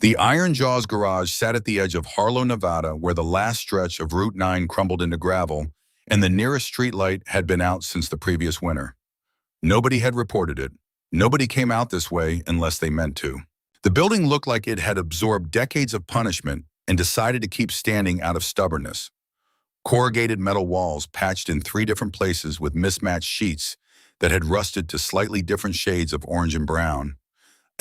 The Iron Jaws garage sat at the edge of Harlow, Nevada, where the last stretch of Route 9 crumbled into gravel, and the nearest streetlight had been out since the previous winter. Nobody had reported it. Nobody came out this way unless they meant to. The building looked like it had absorbed decades of punishment and decided to keep standing out of stubbornness. Corrugated metal walls patched in 3 different places with mismatched sheets that had rusted to slightly different shades of orange and brown.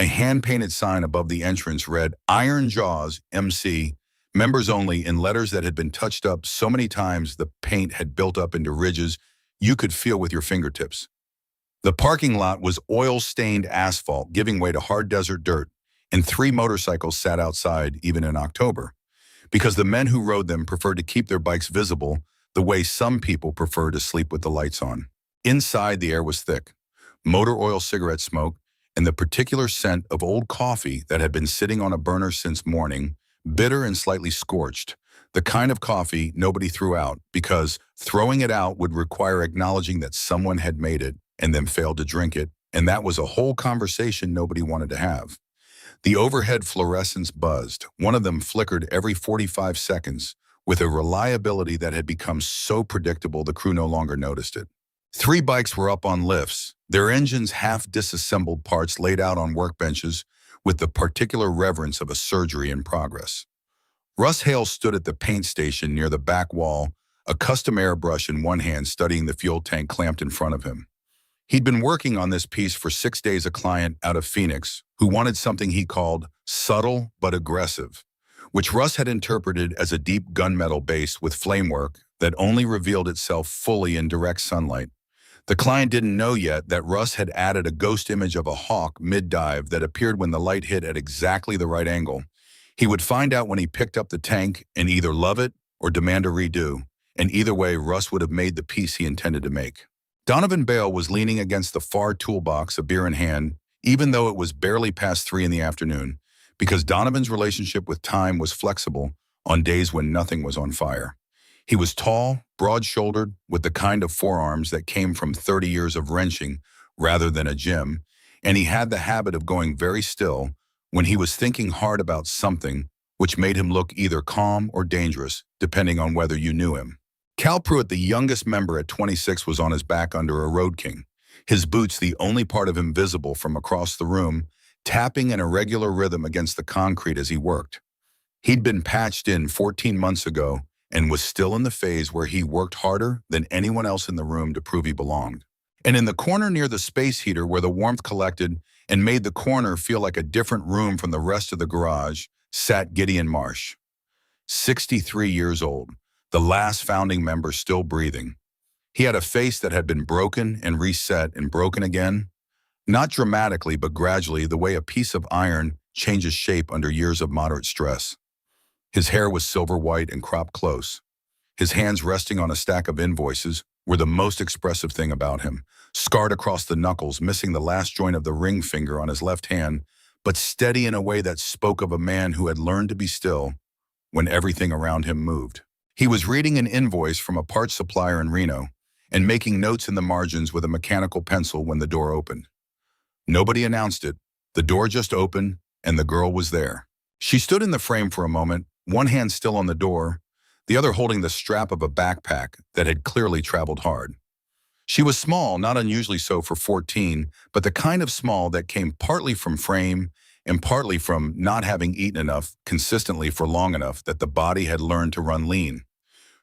A hand-painted sign above the entrance read, "Iron Jaws, MC, members only," in letters that had been touched up so many times the paint had built up into ridges you could feel with your fingertips. The parking lot was oil-stained asphalt, giving way to hard desert dirt, and 3 motorcycles sat outside even in October, because the men who rode them preferred to keep their bikes visible the way some people prefer to sleep with the lights on. Inside, the air was thick, motor oil cigarette smoke, and the particular scent of old coffee that had been sitting on a burner since morning, bitter and slightly scorched, the kind of coffee nobody threw out because throwing it out would require acknowledging that someone had made it and then failed to drink it, and that was a whole conversation nobody wanted to have. The overhead fluorescents buzzed. One of them flickered every 45 seconds with a reliability that had become so predictable the crew no longer noticed it. 3 bikes were up on lifts, their engines half-disassembled parts laid out on workbenches with the particular reverence of a surgery in progress. Russ Hale stood at the paint station near the back wall, a custom airbrush in one hand studying the fuel tank clamped in front of him. He'd been working on this piece for 6 days, a client out of Phoenix who wanted something he called subtle but aggressive, which Russ had interpreted as a deep gunmetal base with flamework that only revealed itself fully in direct sunlight. The client didn't know yet that Russ had added a ghost image of a hawk mid-dive that appeared when the light hit at exactly the right angle. He would find out when he picked up the tank and either love it or demand a redo, and either way, Russ would have made the piece he intended to make. Donovan Bale was leaning against the far toolbox, a beer in hand, even though it was barely past 3 in the afternoon, because Donovan's relationship with time was flexible on days when nothing was on fire. He was tall, broad-shouldered, with the kind of forearms that came from 30 years of wrenching rather than a gym, and he had the habit of going very still when he was thinking hard about something, which made him look either calm or dangerous, depending on whether you knew him. Cal Pruitt, the youngest member at 26, was on his back under a Road King, his boots the only part of him visible from across the room, tapping in a regular rhythm against the concrete as he worked. He'd been patched in 14 months ago and was still in the phase where he worked harder than anyone else in the room to prove he belonged. And in the corner near the space heater where the warmth collected and made the corner feel like a different room from the rest of the garage, sat Gideon Marsh. 63 years old, the last founding member still breathing. He had a face that had been broken and reset and broken again, not dramatically but gradually, the way a piece of iron changes shape under years of moderate stress. His hair was silver white and cropped close. His hands resting on a stack of invoices were the most expressive thing about him, scarred across the knuckles, missing the last joint of the ring finger on his left hand, but steady in a way that spoke of a man who had learned to be still when everything around him moved. He was reading an invoice from a parts supplier in Reno and making notes in the margins with a mechanical pencil when the door opened. Nobody announced it. The door just opened, and the girl was there. She stood in the frame for a moment, one hand still on the door, the other holding the strap of a backpack that had clearly traveled hard. She was small, not unusually so for 14, but the kind of small that came partly from frame and partly from not having eaten enough consistently for long enough that the body had learned to run lean.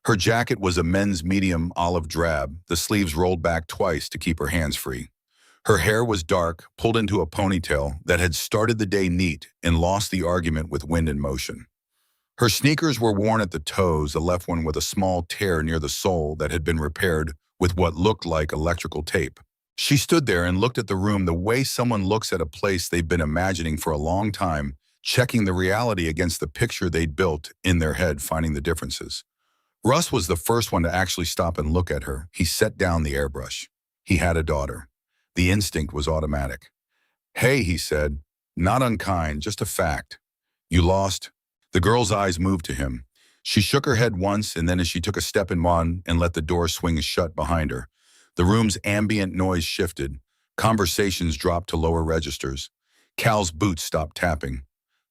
Her jacket was a men's medium olive drab, the sleeves rolled back twice to keep her hands free. Her hair was dark, pulled into a ponytail that had started the day neat and lost the argument with wind and motion. Her sneakers were worn at the toes, the left one with a small tear near the sole that had been repaired with what looked like electrical tape. She stood there and looked at the room the way someone looks at a place they've been imagining for a long time, checking the reality against the picture they'd built in their head, finding the differences. Russ was the first one to actually stop and look at her. He set down the airbrush. He had a daughter. The instinct was automatic. "Hey," he said, "not unkind, just a fact. You lost." The girl's eyes moved to him. She shook her head once, and then as she took a step in one and let the door swing shut behind her, the room's ambient noise shifted. Conversations dropped to lower registers. Cal's boots stopped tapping.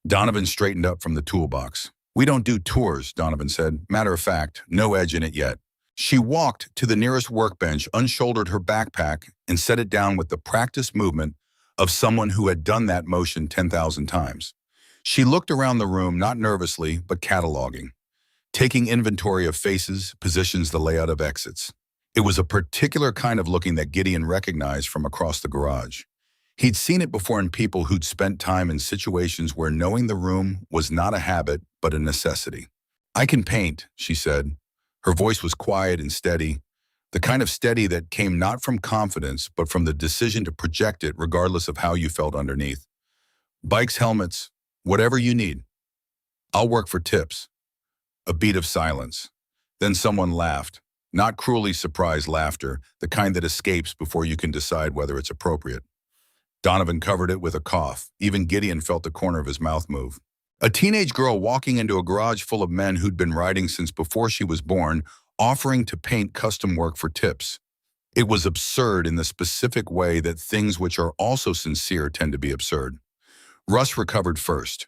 Donovan straightened up from the toolbox. We don't do tours, Donovan said. Matter of fact, no edge in it yet. She walked to the nearest workbench, unshouldered her backpack, and set it down with the practiced movement of someone who had done that motion 10,000 times. She looked around the room, not nervously, but cataloging, taking inventory of faces, positions, the layout of exits. It was a particular kind of looking that Gideon recognized from across the garage. He'd seen it before in people who'd spent time in situations where knowing the room was not a habit, but a necessity. I can paint, she said. Her voice was quiet and steady, the kind of steady that came not from confidence, but from the decision to project it regardless of how you felt underneath. Bikes, helmets, whatever you need. I'll work for tips. A beat of silence. Then someone laughed, not cruelly surprised laughter, the kind that escapes before you can decide whether it's appropriate. Donovan covered it with a cough. Even Gideon felt the corner of his mouth move. A teenage girl walking into a garage full of men who'd been riding since before she was born, offering to paint custom work for tips. It was absurd in the specific way that things which are also sincere tend to be absurd. Russ recovered first.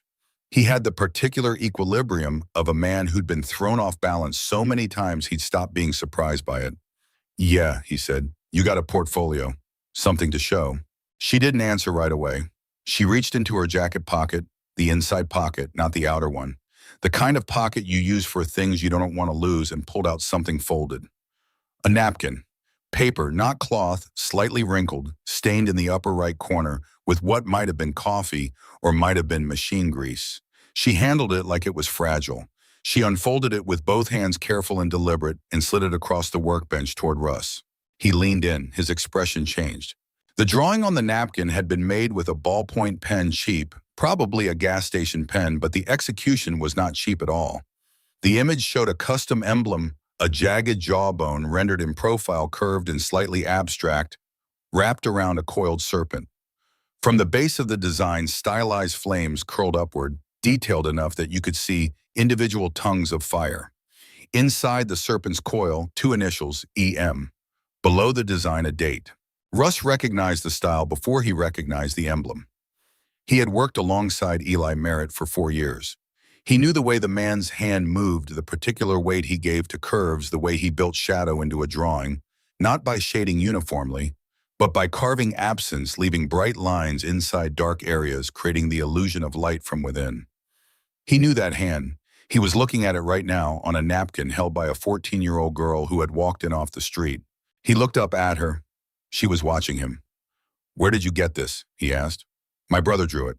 He had the particular equilibrium of a man who'd been thrown off balance so many times he'd stopped being surprised by it. Yeah, he said, you got a portfolio. Something to show. She didn't answer right away. She reached into her jacket pocket, the inside pocket, not the outer one, the kind of pocket you use for things you don't want to lose, and pulled out something folded. A napkin. Paper, not cloth, slightly wrinkled, stained in the upper right corner with what might have been coffee or might have been machine grease. She handled it like it was fragile. She unfolded it with both hands, careful and deliberate, and slid it across the workbench toward Russ. He leaned in, his expression changed. The drawing on the napkin had been made with a ballpoint pen, cheap, probably a gas station pen, but the execution was not cheap at all. The image showed a custom emblem, a jagged jawbone rendered in profile, curved and slightly abstract, wrapped around a coiled serpent. From the base of the design, stylized flames curled upward, detailed enough that you could see individual tongues of fire. Inside the serpent's coil, 2 initials, EM. Below the design, a date. Russ recognized the style before he recognized the emblem. He had worked alongside Eli Merritt for 4 years. He knew the way the man's hand moved, the particular weight he gave to curves, the way he built shadow into a drawing, not by shading uniformly, but by carving absence, leaving bright lines inside dark areas, creating the illusion of light from within. He knew that hand. He was looking at it right now on a napkin held by a 14-year-old girl who had walked in off the street. He looked up at her. She was watching him. Where did you get this? He asked. My brother drew it.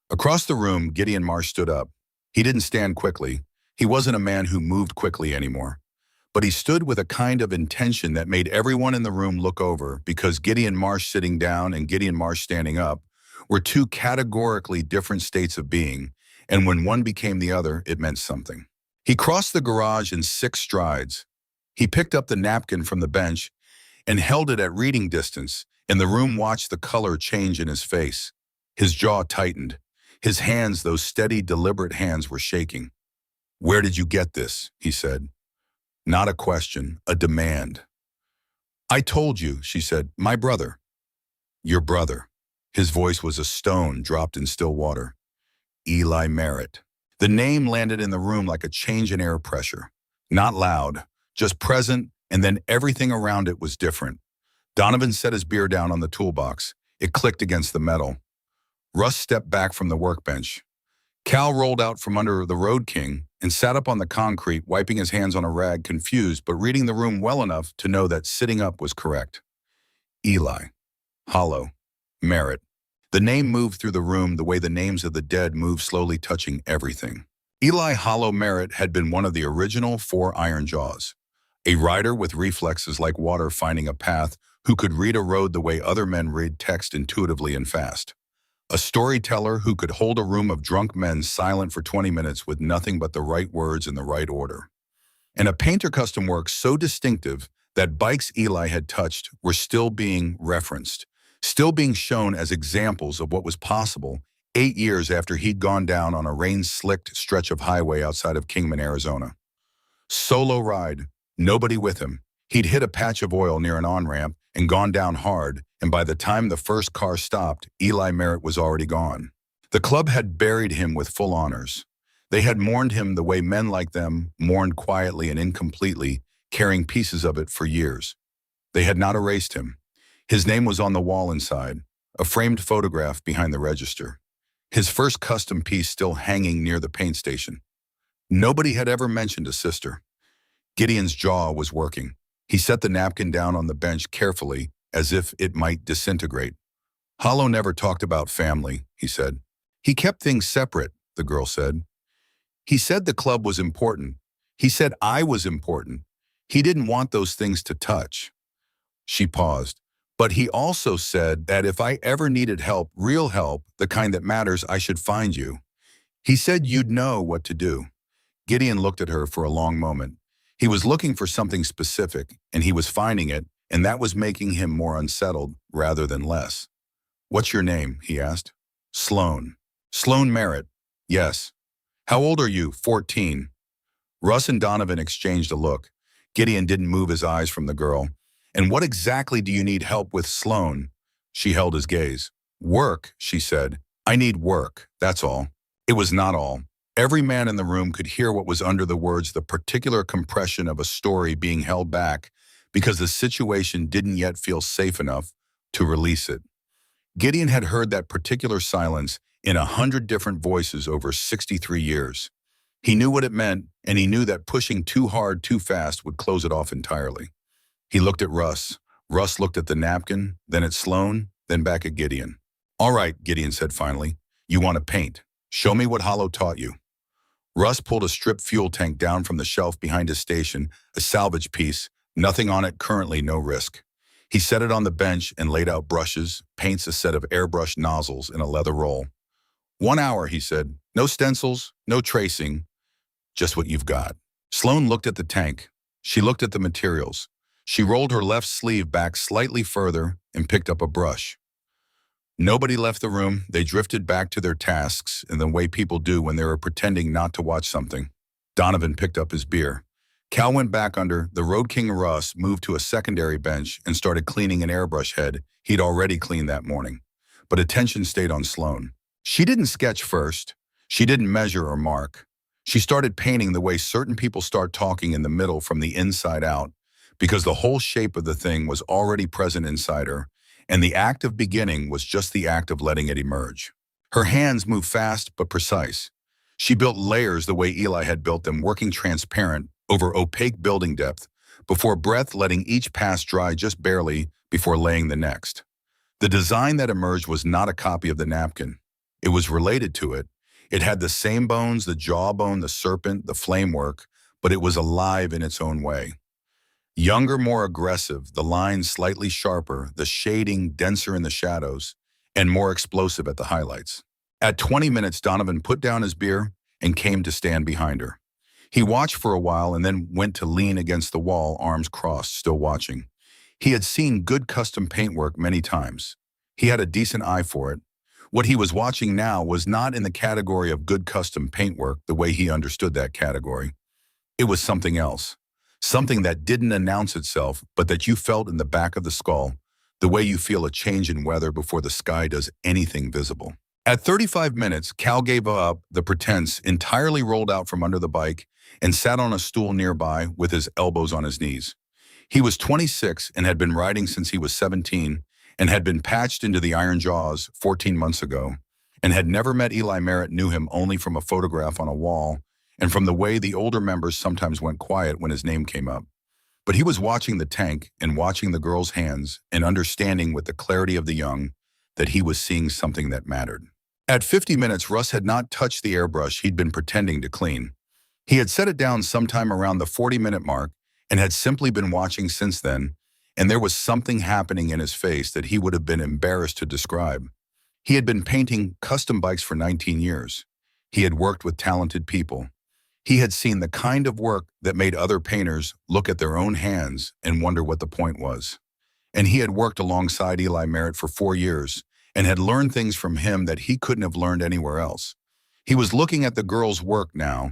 Across the room, Gideon Marsh stood up. He didn't stand quickly. He wasn't a man who moved quickly anymore. But he stood with a kind of intention that made everyone in the room look over, because Gideon Marsh sitting down and Gideon Marsh standing up were 2 categorically different states of being, and when one became the other, it meant something. He crossed the garage in 6 strides. He picked up the napkin from the bench and held it at reading distance, and the room watched the color change in his face. His jaw tightened. His hands, those steady, deliberate hands, were shaking. Where did you get this? He said. Not a question, a demand. I told you, she said. My brother. Your brother. His voice was a stone dropped in still water. Eli Merritt. The name landed in the room like a change in air pressure. Not loud, just present, and then everything around it was different. Donovan set his beer down on the toolbox. It clicked against the metal. Russ stepped back from the workbench. Cal rolled out from under the Road King and sat up on the concrete, wiping his hands on a rag, confused, but reading the room well enough to know that sitting up was correct. Eli. Hollow. Merritt. The name moved through the room the way the names of the dead move, slowly touching everything. Eli Hollow Merritt had been one of the original 4 Iron Jaws. A rider with reflexes like water finding a path, who could read a road the way other men read text intuitively and fast. A storyteller who could hold a room of drunk men silent for 20 minutes with nothing but the right words in the right order. And a painter custom work so distinctive that bikes Eli had touched were still being referenced, still being shown as examples of what was possible 8 years after he'd gone down on a rain-slicked stretch of highway outside of Kingman, Arizona. Solo ride, nobody with him. He'd hit a patch of oil near an on-ramp and gone down hard, and by the time the first car stopped, Eli Merritt was already gone. The club had buried him with full honors. They had mourned him the way men like them mourned quietly and incompletely, carrying pieces of it for years. They had not erased him. His name was on the wall inside, a framed photograph behind the register. His first custom piece still hanging near the paint station. Nobody had ever mentioned a sister. Gideon's jaw was working. He set the napkin down on the bench carefully, as if it might disintegrate. Hollow never talked about family, he said. He kept things separate, the girl said. He said the club was important. He said I was important. He didn't want those things to touch. She paused. But he also said that if I ever needed help, real help, the kind that matters, I should find you. He said you'd know what to do. Gideon looked at her for a long moment. He was looking for something specific, and he was finding it, and that was making him more unsettled rather than less. What's your name? He asked. Sloan. Sloan Merritt. Yes. How old are you? 14. Russ and Donovan exchanged a look. Gideon didn't move his eyes from the girl. And what exactly do you need help with, Sloan? She held his gaze. Work, she said. I need work, that's all. It was not all. Every man in the room could hear what was under the words, the particular compression of a story being held back because the situation didn't yet feel safe enough to release it. Gideon had heard that particular silence in 100 different voices over 63 years. He knew what it meant, and he knew that pushing too hard too fast would close it off entirely. He looked at Russ. Russ looked at the napkin, then at Sloan, then back at Gideon. All right, Gideon said finally. You want to paint. Show me what Hollow taught you. Russ pulled a stripped fuel tank down from the shelf behind his station, a salvage piece, nothing on it, currently no risk. He set it on the bench and laid out brushes, paints, a set of airbrush nozzles in a leather roll. 1 hour, he said. No stencils, no tracing, just what you've got. Sloan looked at the tank. She looked at the materials. She rolled her left sleeve back slightly further and picked up a brush. Nobody left the room. They drifted back to their tasks in the way people do when they are pretending not to watch something. Donovan picked up his beer. Cal went back under. The Road King Russ moved to a secondary bench and started cleaning an airbrush head he'd already cleaned that morning. But attention stayed on Sloan. She didn't sketch first. She didn't measure or mark. She started painting the way certain people start talking in the middle from the inside out, because the whole shape of the thing was already present inside her, and the act of beginning was just the act of letting it emerge. Her hands moved fast but precise. She built layers the way Eli had built them, working transparent over opaque building depth, before breath, letting each pass dry just barely before laying the next. The design that emerged was not a copy of the napkin. It was related to it. It had the same bones, the jawbone, the serpent, the flamework, but it was alive in its own way. Younger, more aggressive, the lines slightly sharper, the shading denser in the shadows, and more explosive at the highlights. At 20 minutes, Donovan put down his beer and came to stand behind her. He watched for a while and then went to lean against the wall, arms crossed, still watching. He had seen good custom paintwork many times. He had a decent eye for it. What he was watching now was not in the category of good custom paintwork the way he understood that category. It was something else. Something that didn't announce itself, but that you felt in the back of the skull, the way you feel a change in weather before the sky does anything visible. At 35 minutes, Cal gave up the pretense, entirely rolled out from under the bike, and sat on a stool nearby with his elbows on his knees. He was 26 and had been riding since he was 17 and had been patched into the Iron Jaws 14 months ago, and had never met Eli Merritt, knew him only from a photograph on a wall and from the way the older members sometimes went quiet when his name came up. But he was watching the tank and watching the girl's hands and understanding with the clarity of the young that he was seeing something that mattered. At 50 minutes, Russ had not touched the airbrush he'd been pretending to clean. He had set it down sometime around the 40-minute mark and had simply been watching since then, and there was something happening in his face that he would have been embarrassed to describe. He had been painting custom bikes for 19 years. He had worked with talented people. He had seen the kind of work that made other painters look at their own hands and wonder what the point was. And he had worked alongside Eli Merritt for 4 years and had learned things from him that he couldn't have learned anywhere else. He was looking at the girl's work now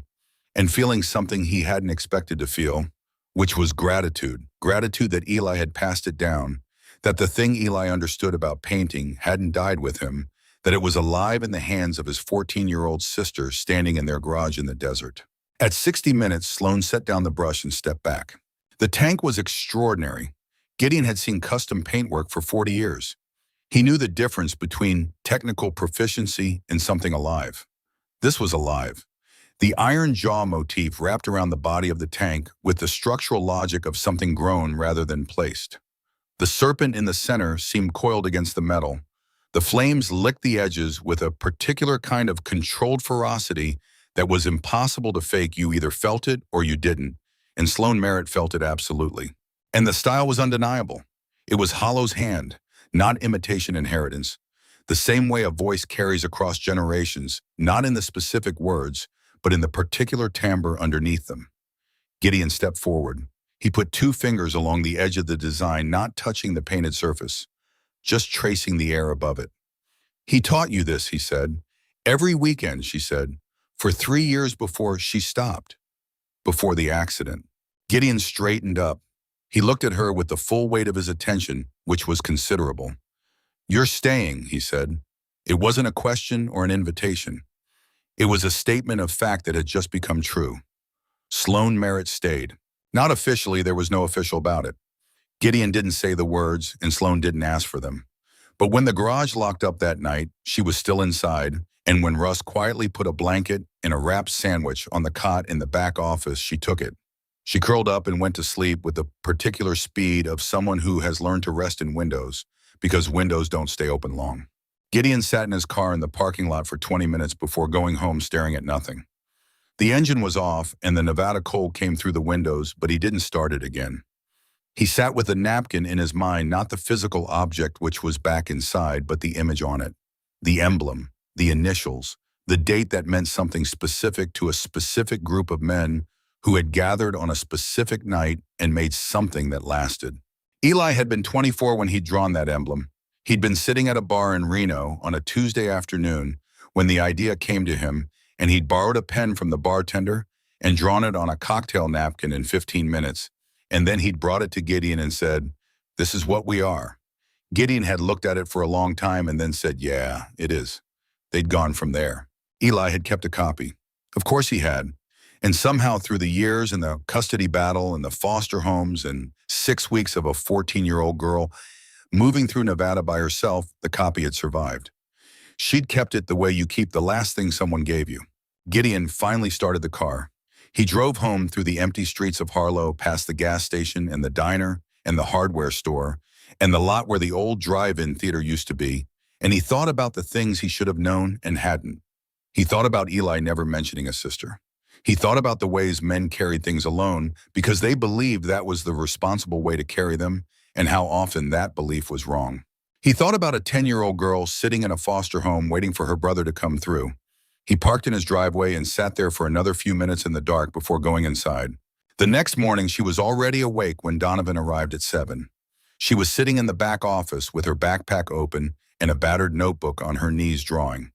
and feeling something he hadn't expected to feel, which was gratitude. Gratitude that Eli had passed it down, that the thing Eli understood about painting hadn't died with him, that it was alive in the hands of his 14-year-old sister standing in their garage in the desert. At 60 minutes, Sloan set down the brush and stepped back. The tank was extraordinary. Gideon had seen custom paintwork for 40 years. He knew the difference between technical proficiency and something alive. This was alive. The iron jaw motif wrapped around the body of the tank with the structural logic of something grown rather than placed. The serpent in the center seemed coiled against the metal. The flames licked the edges with a particular kind of controlled ferocity that was impossible to fake. You either felt it or you didn't, and Sloan Merritt felt it absolutely. And the style was undeniable. It was Hollow's hand, not imitation inheritance. The same way a voice carries across generations, not in the specific words, but in the particular timbre underneath them. Gideon stepped forward. He put 2 fingers along the edge of the design, not touching the painted surface, just tracing the air above it. "He taught you this," he said. "Every weekend," she said, "for 3 years before she stopped, before the accident." Gideon straightened up. He looked at her with the full weight of his attention, which was considerable. "You're staying," he said. It wasn't a question or an invitation. It was a statement of fact that had just become true. Sloan Merritt stayed. Not officially, there was no official about it. Gideon didn't say the words, and Sloan didn't ask for them. But when the garage locked up that night, she was still inside, and when Russ quietly put a blanket and a wrapped sandwich on the cot in the back office, she took it. She curled up and went to sleep with the particular speed of someone who has learned to rest in windows, because windows don't stay open long. Gideon sat in his car in the parking lot for 20 minutes before going home staring at nothing. The engine was off, and the Nevada cold came through the windows, but he didn't start it again. He sat with a napkin in his mind, not the physical object which was back inside, but the image on it. The emblem, the initials, the date that meant something specific to a specific group of men who had gathered on a specific night and made something that lasted. Eli had been 24 when he'd drawn that emblem. He'd been sitting at a bar in Reno on a Tuesday afternoon when the idea came to him, and he'd borrowed a pen from the bartender and drawn it on a cocktail napkin in 15 minutes, and then he'd brought it to Gideon and said, "This is what we are." Gideon had looked at it for a long time and then said, "Yeah, it is." They'd gone from there. Eli had kept a copy. Of course he had. And somehow through the years and the custody battle and the foster homes and 6 weeks of a 14-year-old girl moving through Nevada by herself, the copy had survived. She'd kept it the way you keep the last thing someone gave you. Gideon finally started the car. He drove home through the empty streets of Harlow, past the gas station and the diner and the hardware store and the lot where the old drive-in theater used to be, and he thought about the things he should have known and hadn't. He thought about Eli never mentioning a sister. He thought about the ways men carried things alone because they believed that was the responsible way to carry them, and how often that belief was wrong. He thought about a 10-year-old girl sitting in a foster home waiting for her brother to come through. He parked in his driveway and sat there for another few minutes in the dark before going inside. The next morning, she was already awake when Donovan arrived at 7. She was sitting in the back office with her backpack open and a battered notebook on her knees drawing.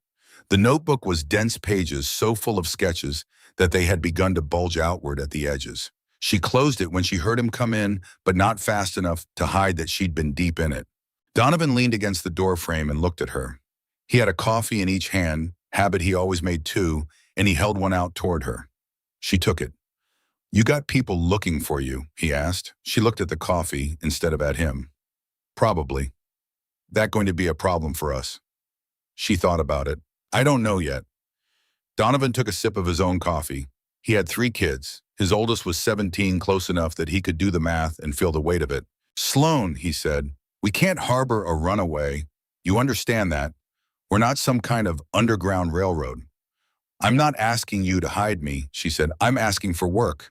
The notebook was dense pages so full of sketches that they had begun to bulge outward at the edges. She closed it when she heard him come in, but not fast enough to hide that she'd been deep in it. Donovan leaned against the doorframe and looked at her. He had a coffee in each hand, habit he always made 2, and he held one out toward her. She took it. "You got people looking for you?" he asked. She looked at the coffee instead of at him. "Probably. That going to be a problem for us?" She thought about it. "I don't know yet." Donovan took a sip of his own coffee. He had 3 kids. His oldest was 17, close enough that he could do the math and feel the weight of it. "Sloan," he said, "we can't harbor a runaway. You understand that? We're not some kind of underground railroad." "I'm not asking you to hide me," she said. "I'm asking for work.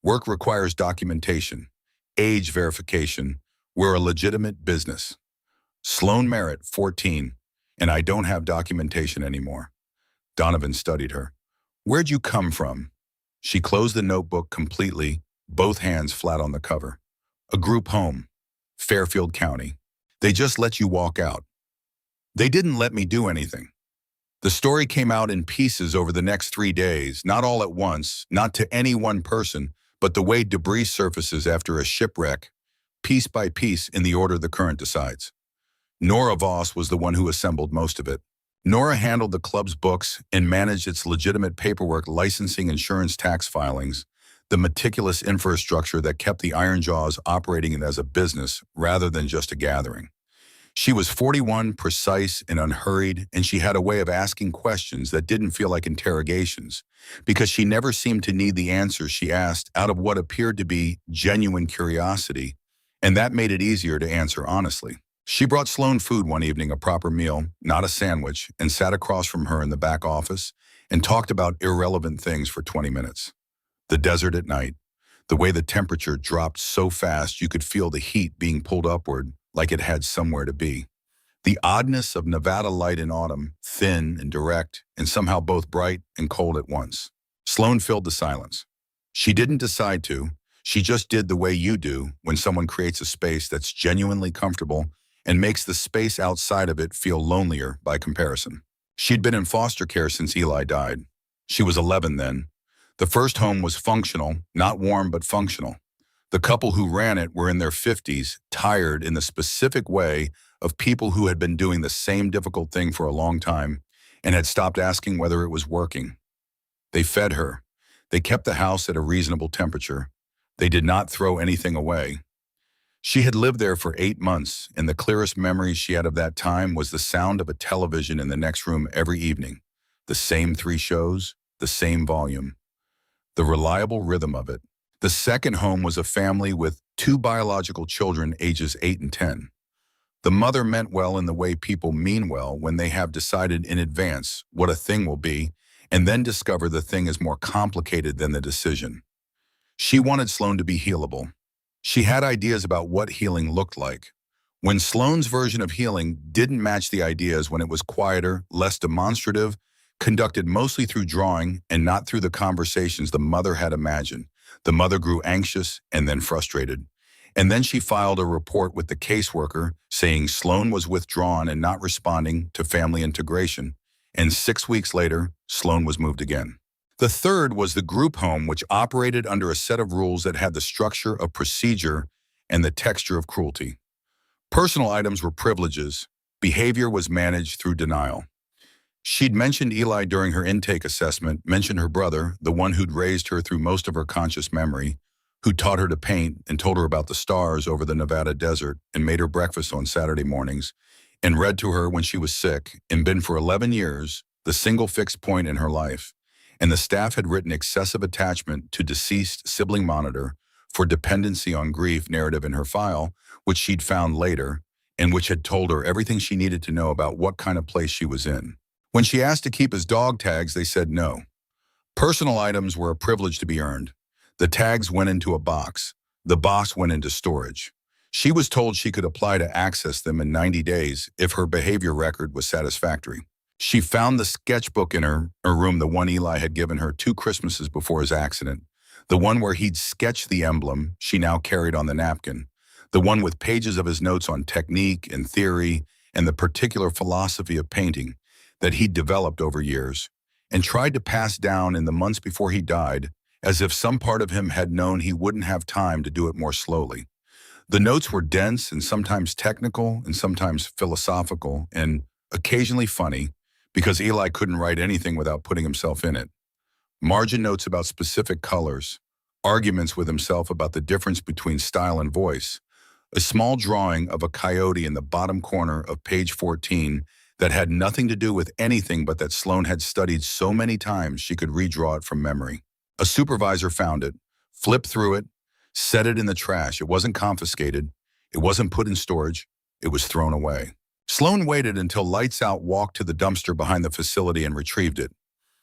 Work requires documentation, age verification. We're a legitimate business. Sloan Merritt, 14, and I don't have documentation anymore." Donovan studied her. "Where'd you come from?" She closed the notebook completely, both hands flat on the cover. "A group home, Fairfield County. They just let you walk out." "They didn't let me do anything." The story came out in pieces over the next 3 days, not all at once, not to any one person, but the way debris surfaces after a shipwreck, piece by piece in the order the current decides. Nora Voss was the one who assembled most of it. Nora handled the club's books and managed its legitimate paperwork, licensing, insurance, tax filings, the meticulous infrastructure that kept the Iron Jaws operating as a business rather than just a gathering. She was 41, precise and unhurried, and she had a way of asking questions that didn't feel like interrogations, because she never seemed to need the answers she asked out of what appeared to be genuine curiosity, and that made it easier to answer honestly. She brought Sloan food one evening, a proper meal, not a sandwich, and sat across from her in the back office and talked about irrelevant things for 20 minutes. The desert at night, the way the temperature dropped so fast you could feel the heat being pulled upward like it had somewhere to be. The oddness of Nevada light in autumn, thin and direct, and somehow both bright and cold at once. Sloan filled the silence. She didn't decide to. She just did the way you do when someone creates a space that's genuinely comfortable and makes the space outside of it feel lonelier by comparison. She'd been in foster care since Eli died. She was 11 then. The first home was functional, not warm but functional. The couple who ran it were in their 50s, tired in the specific way of people who had been doing the same difficult thing for a long time and had stopped asking whether it was working. They fed her. They kept the house at a reasonable temperature. They did not throw anything away. She had lived there for 8 months, and the clearest memory she had of that time was the sound of a television in the next room every evening. The same 3 shows, the same volume. The reliable rhythm of it. The second home was a family with 2 biological children ages 8 and 10. The mother meant well in the way people mean well when they have decided in advance what a thing will be and then discover the thing is more complicated than the decision. She wanted Sloan to be healable. She had ideas about what healing looked like. When Sloan's version of healing didn't match the ideas, when it was quieter, less demonstrative, conducted mostly through drawing and not through the conversations the mother had imagined, the mother grew anxious and then frustrated. And then she filed a report with the caseworker saying Sloan was withdrawn and not responding to family integration. And 6 weeks later, Sloan was moved again. The third was the group home, which operated under a set of rules that had the structure of procedure and the texture of cruelty. Personal items were privileges. Behavior was managed through denial. She'd mentioned Eli during her intake assessment, mentioned her brother, the one who'd raised her through most of her conscious memory, who taught her to paint and told her about the stars over the Nevada desert and made her breakfast on Saturday mornings, and read to her when she was sick, and been for 11 years the single fixed point in her life. And the staff had written excessive attachment to deceased sibling monitor for dependency on grief narrative in her file, which she'd found later, and which had told her everything she needed to know about what kind of place she was in. When she asked to keep his dog tags, they said no. Personal items were a privilege to be earned. The tags went into a box. The box went into storage. She was told she could apply to access them in 90 days if her behavior record was satisfactory. She found the sketchbook in her room, the one Eli had given her 2 Christmases before his accident, the one where he'd sketched the emblem she now carried on the napkin, the one with pages of his notes on technique and theory and the particular philosophy of painting that he'd developed over years and tried to pass down in the months before he died, as if some part of him had known he wouldn't have time to do it more slowly. The notes were dense and sometimes technical and sometimes philosophical and occasionally funny, because Eli couldn't write anything without putting himself in it. Margin notes about specific colors, arguments with himself about the difference between style and voice, a small drawing of a coyote in the bottom corner of page 14 that had nothing to do with anything but that Sloan had studied so many times she could redraw it from memory. A supervisor found it, flipped through it, set it in the trash. It wasn't confiscated. It wasn't put in storage. It was thrown away. Sloan waited until lights out, walked to the dumpster behind the facility and retrieved it.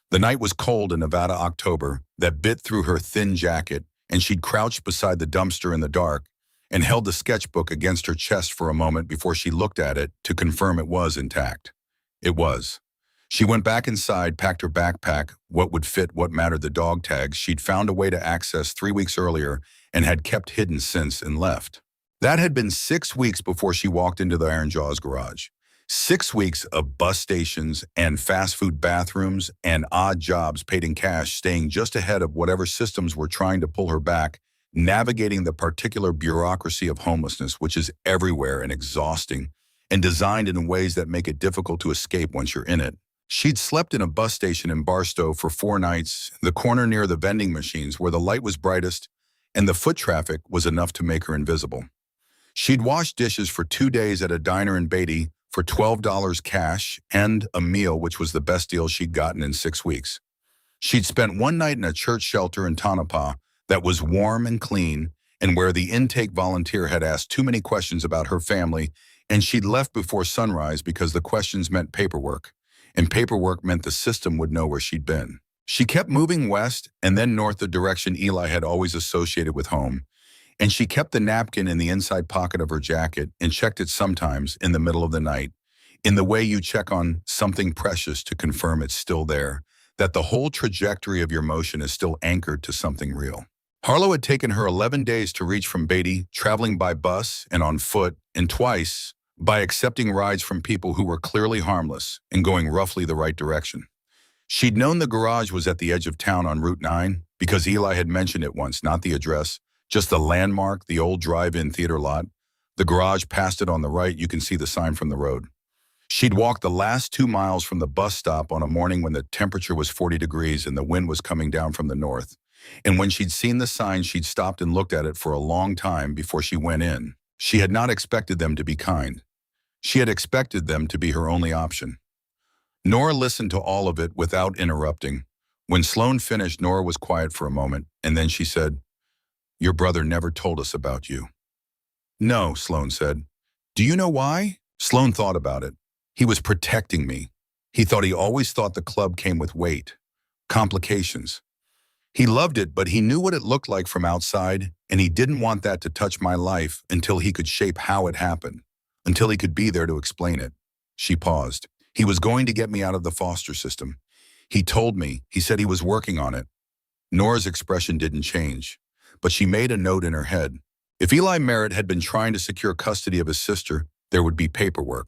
The night was cold in Nevada October that bit through her thin jacket, and she'd crouched beside the dumpster in the dark and held the sketchbook against her chest for a moment before she looked at it to confirm it was intact. It was. She went back inside, packed her backpack, what would fit, what mattered, the dog tags she'd found a way to access 3 weeks earlier and had kept hidden since, and left. That had been 6 weeks before she walked into the Iron Jaws garage. 6 weeks of bus stations and fast food bathrooms and odd jobs paid in cash, staying just ahead of whatever systems were trying to pull her back, navigating the particular bureaucracy of homelessness, which is everywhere and exhausting, and designed in ways that make it difficult to escape once you're in it. She'd slept in a bus station in Barstow for 4 nights, the corner near the vending machines where the light was brightest and the foot traffic was enough to make her invisible. She'd washed dishes for 2 days at a diner in Beatty for $12 cash and a meal, which was the best deal she'd gotten in 6 weeks. She'd spent one night in a church shelter in Tonopah that was warm and clean and where the intake volunteer had asked too many questions about her family, and she'd left before sunrise because the questions meant paperwork, and paperwork meant the system would know where she'd been. She kept moving west and then north, the direction Eli had always associated with home, and she kept the napkin in the inside pocket of her jacket and checked it sometimes in the middle of the night, in the way you check on something precious to confirm it's still there, that the whole trajectory of your motion is still anchored to something real. Harlow had taken her 11 days to reach from Beatty, traveling by bus and on foot, and twice by accepting rides from people who were clearly harmless and going roughly the right direction. She'd known the garage was at the edge of town on Route 9 because Eli had mentioned it once, not the address, just the landmark, the old drive-in theater lot. The garage past it on the right, you can see the sign from the road. She'd walked the last 2 miles from the bus stop on a morning when the temperature was 40 degrees and the wind was coming down from the north. And when she'd seen the sign, she'd stopped and looked at it for a long time before she went in. She had not expected them to be kind. She had expected them to be her only option. Nora listened to all of it without interrupting. When Sloan finished, Nora was quiet for a moment, and then she said, "Your brother never told us about you." "No," Sloan said. "Do you know why?" Sloan thought about it. "He was protecting me. He always thought the club came with weight, complications. He loved it, but he knew what it looked like from outside, and he didn't want that to touch my life until he could shape how it happened, until he could be there to explain it." She paused. "He was going to get me out of the foster system. He told me. He said he was working on it." Nora's expression didn't change, but she made a note in her head. If Eli Merritt had been trying to secure custody of his sister, there would be paperwork.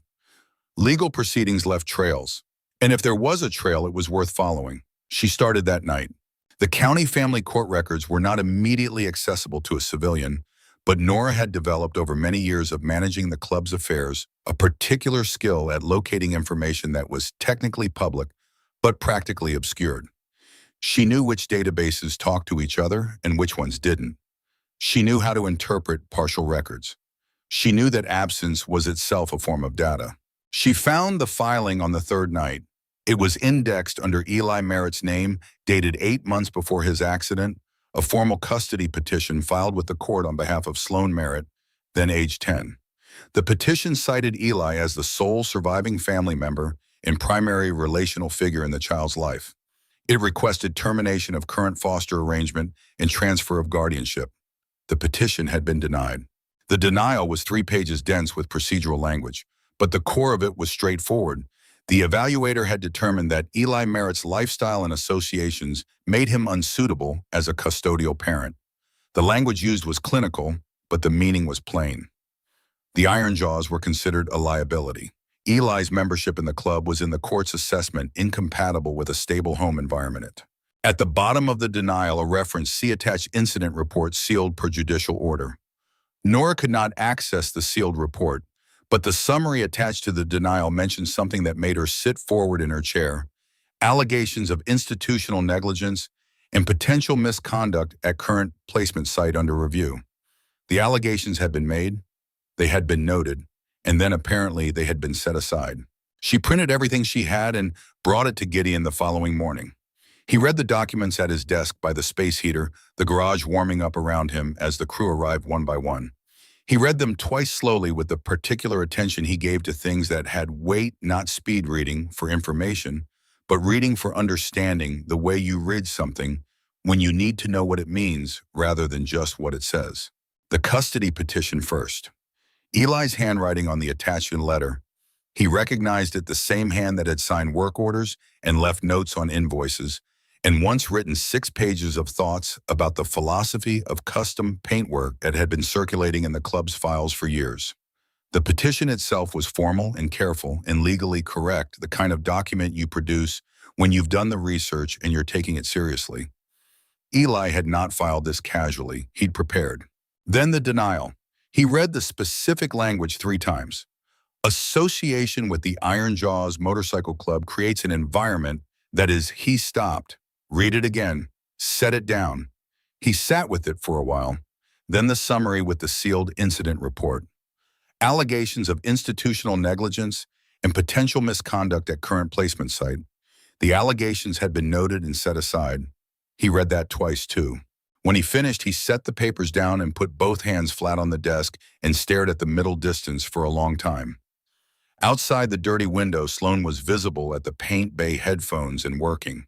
Legal proceedings left trails, and if there was a trail, it was worth following. She started that night. The county family court records were not immediately accessible to a civilian, but Nora had developed over many years of managing the club's affairs a particular skill at locating information that was technically public, but practically obscured. She knew which databases talked to each other and which ones didn't. She knew how to interpret partial records. She knew that absence was itself a form of data. She found the filing on the third night. It was indexed under Eli Merritt's name, dated 8 months before his accident, a formal custody petition filed with the court on behalf of Sloan Merritt, then age 10. The petition cited Eli as the sole surviving family member and primary relational figure in the child's life. It requested termination of current foster arrangement and transfer of guardianship. The petition had been denied. The denial was 3 pages dense with procedural language, but the core of it was straightforward. The evaluator had determined that Eli Merritt's lifestyle and associations made him unsuitable as a custodial parent. The language used was clinical, but the meaning was plain. The Iron Jaws were considered a liability. Eli's membership in the club was in the court's assessment incompatible with a stable home environment. At the bottom of the denial, a reference, "See attached incident report sealed per judicial order." Nora could not access the sealed report, but the summary attached to the denial mentioned something that made her sit forward in her chair: allegations of institutional negligence and potential misconduct at current placement site under review. The allegations had been made, they had been noted, and then apparently they had been set aside. She printed everything she had and brought it to Gideon the following morning. He read the documents at his desk by the space heater, the garage warming up around him as the crew arrived one by one. He read them twice slowly with the particular attention he gave to things that had weight, not speed reading for information, but reading for understanding, the way you read something when you need to know what it means rather than just what it says. The custody petition first. Eli's handwriting on the attached letter. He recognized it, the same hand that had signed work orders and left notes on invoices, and once written 6 pages of thoughts about the philosophy of custom paintwork that had been circulating in the club's files for years. The petition itself was formal and careful and legally correct, the kind of document you produce when you've done the research and you're taking it seriously. Eli had not filed this casually. He'd prepared. Then the denial. He read the specific language 3 times. Association with the Iron Jaws Motorcycle Club creates an environment that is, he stopped, read it again, set it down. He sat with it for a while, then the summary with the sealed incident report. Allegations of institutional negligence and potential misconduct at current placement site. The allegations had been noted and set aside. He read that twice too. When he finished, he set the papers down and put both hands flat on the desk and stared at the middle distance for a long time. Outside the dirty window, Sloan was visible at the paint bay headphones and working.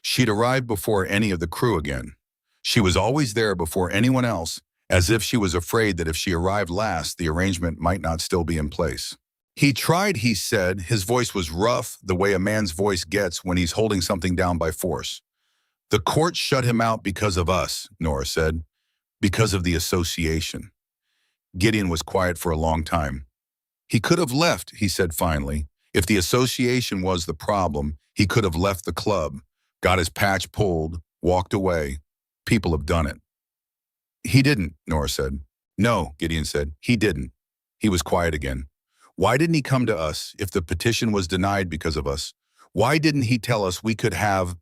She'd arrived before any of the crew again. She was always there before anyone else, as if she was afraid that if she arrived last, the arrangement might not still be in place. He tried, he said. His voice was rough, the way a man's voice gets when he's holding something down by force. The court shut him out because of us, Nora said. Because of the association. Gideon was quiet for a long time. He could have left, he said finally. If the association was the problem, he could have left the club, got his patch pulled, walked away. People have done it. He didn't, Nora said. No, Gideon said. He didn't. He was quiet again. Why didn't he come to us if the petition was denied because of us? Why didn't he tell us we could have...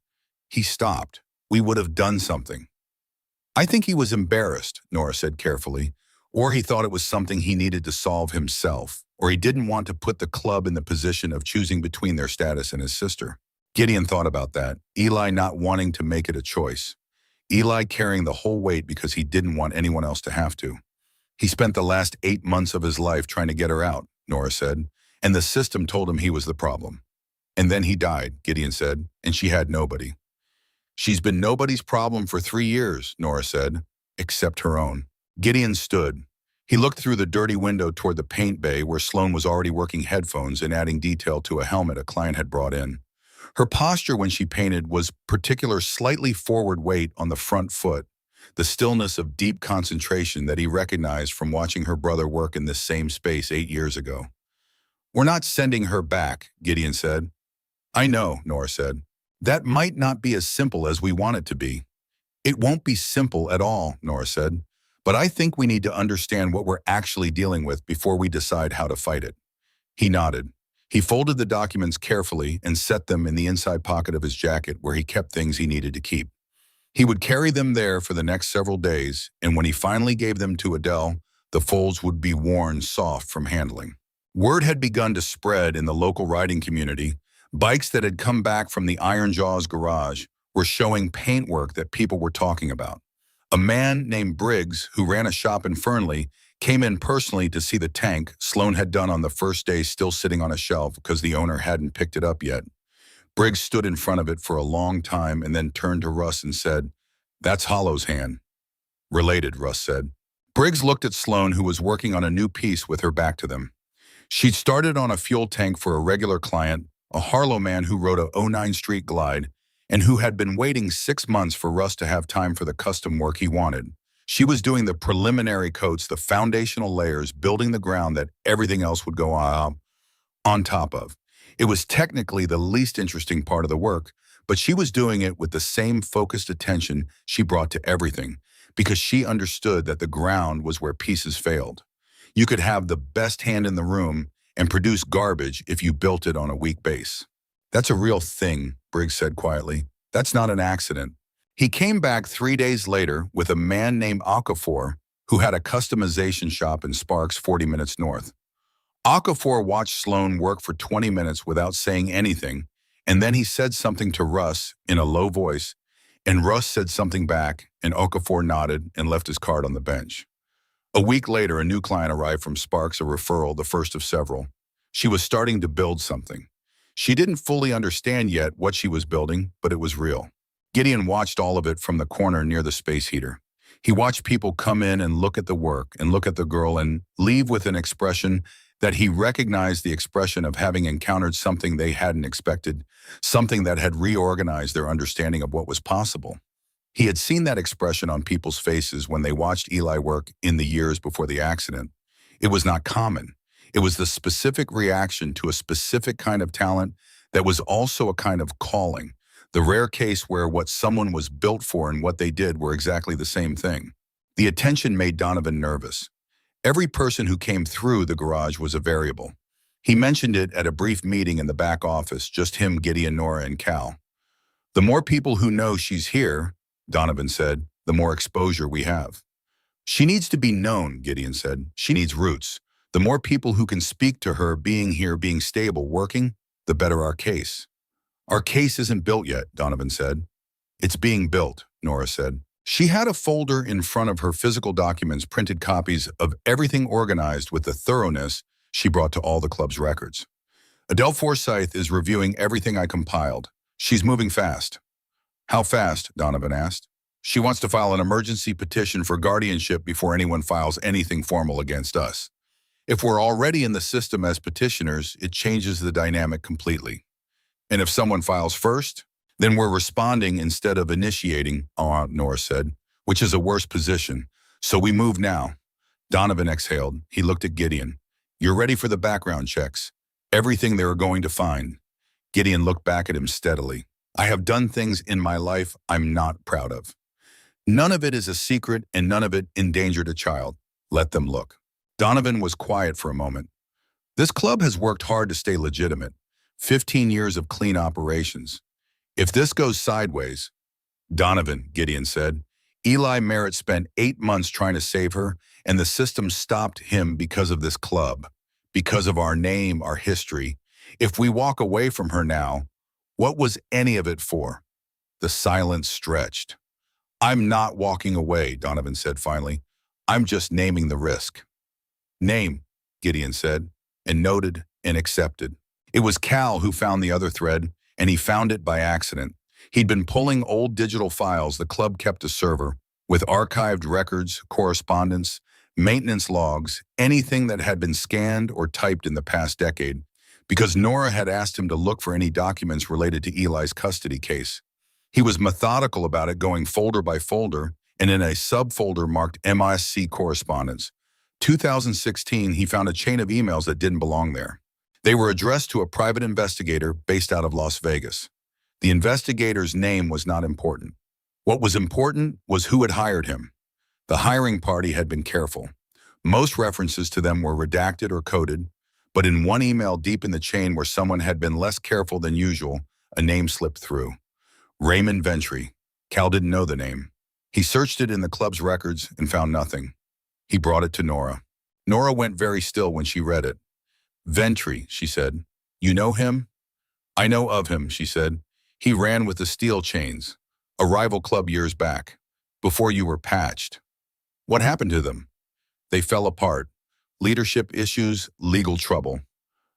He stopped. We would have done something. I think he was embarrassed, Nora said carefully, or he thought it was something he needed to solve himself, or he didn't want to put the club in the position of choosing between their status and his sister. Gideon thought about that, Eli not wanting to make it a choice. Eli carrying the whole weight because he didn't want anyone else to have to. He spent the last 8 months of his life trying to get her out, Nora said, and the system told him he was the problem. And then he died, Gideon said, and she had nobody. She's been nobody's problem for 3 years, Nora said, except her own. Gideon stood. He looked through the dirty window toward the paint bay where Sloan was already working headphones and adding detail to a helmet a client had brought in. Her posture when she painted was particular slightly forward weight on the front foot, the stillness of deep concentration that he recognized from watching her brother work in this same space 8 years ago. We're not sending her back, Gideon said. I know, Nora said. That might not be as simple as we want it to be. It won't be simple at all, Nora said. But I think we need to understand what we're actually dealing with before we decide how to fight it. He nodded. He folded the documents carefully and set them in the inside pocket of his jacket where he kept things he needed to keep. He would carry them there for the next several days, and when he finally gave them to Adele, the folds would be worn soft from handling. Word had begun to spread in the local riding community. Bikes that had come back from the Iron Jaws garage were showing paintwork that people were talking about. A man named Briggs, who ran a shop in Fernley, came in personally to see the tank Sloan had done on the first day still sitting on a shelf because the owner hadn't picked it up yet. Briggs stood in front of it for a long time and then turned to Russ and said, "That's Hollow's hand." "Related," Russ said. Briggs looked at Sloan, who was working on a new piece with her back to them. She'd started on a fuel tank for a regular client, a Harlow man who rode a '09 Street Glide, and who had been waiting 6 months for Russ to have time for the custom work he wanted. She was doing the preliminary coats, the foundational layers, building the ground that everything else would go on top of. It was technically the least interesting part of the work, but she was doing it with the same focused attention she brought to everything, because she understood that the ground was where pieces failed. You could have the best hand in the room and produce garbage if you built it on a weak base. "That's a real thing," Briggs said quietly. "That's not an accident." He came back 3 days later with a man named Okafor who had a customization shop in Sparks 40 minutes north. Okafor watched Sloan work for 20 minutes without saying anything, and then he said something to Russ in a low voice, and Russ said something back, and Okafor nodded and left his card on the bench. A week later, a new client arrived from Sparks, a referral, the first of several. She was starting to build something. She didn't fully understand yet what she was building, but it was real. Gideon watched all of it from the corner near the space heater. He watched people come in and look at the work and look at the girl and leave with an expression that he recognized, the expression of having encountered something they hadn't expected, something that had reorganized their understanding of what was possible. He had seen that expression on people's faces when they watched Eli work in the years before the accident. It was not common. It was the specific reaction to a specific kind of talent that was also a kind of calling, the rare case where what someone was built for and what they did were exactly the same thing. The attention made Donovan nervous. Every person who came through the garage was a variable. He mentioned it at a brief meeting in the back office, just him, Gideon, Nora, and Cal. The more people who know she's here, Donovan said, the more exposure we have. She needs to be known, Gideon said. She needs roots. The more people who can speak to her being here, being stable, working, the better our case. Our case isn't built yet, Donovan said. It's being built, Nora said. She had a folder in front of her, physical documents, printed copies of everything, organized with the thoroughness she brought to all the club's records. Adele Forsyth is reviewing everything I compiled. She's moving fast. How fast? Donovan asked. She wants to file an emergency petition for guardianship before anyone files anything formal against us. If we're already in the system as petitioners, it changes the dynamic completely. And if someone files first, then we're responding instead of initiating, Nora said, which is a worse position. So we move now. Donovan exhaled. He looked at Gideon. You're ready for the background checks. Everything they were going to find. Gideon looked back at him steadily. I have done things in my life I'm not proud of. None of it is a secret and none of it endangered a child. Let them look. Donovan was quiet for a moment. This club has worked hard to stay legitimate. 15 years of clean operations. If this goes sideways, Donovan, Gideon said, Eli Merritt spent 8 months trying to save her, and the system stopped him because of this club, because of our name, our history. If we walk away from her now, what was any of it for? The silence stretched. I'm not walking away, Donovan said finally. I'm just naming the risk. Name, Gideon said, and noted and accepted. It was Cal who found the other thread, and he found it by accident. He'd been pulling old digital files. The club kept a server with archived records, correspondence, maintenance logs, anything that had been scanned or typed in the past decade, because Nora had asked him to look for any documents related to Eli's custody case. He was methodical about it, going folder by folder, and in a subfolder marked MISC correspondence. 2016, he found a chain of emails that didn't belong there. They were addressed to a private investigator based out of Las Vegas. The investigator's name was not important. What was important was who had hired him. The hiring party had been careful. Most references to them were redacted or coded, but in one email deep in the chain where someone had been less careful than usual, a name slipped through. Raymond Ventry. Cal didn't know the name. He searched it in the club's records and found nothing. He brought it to Nora. Nora went very still when she read it. Ventry, she said. You know him? I know of him, she said. He ran with the Steel Chains, a rival club years back, before you were patched. What happened to them? They fell apart. Leadership issues, legal trouble.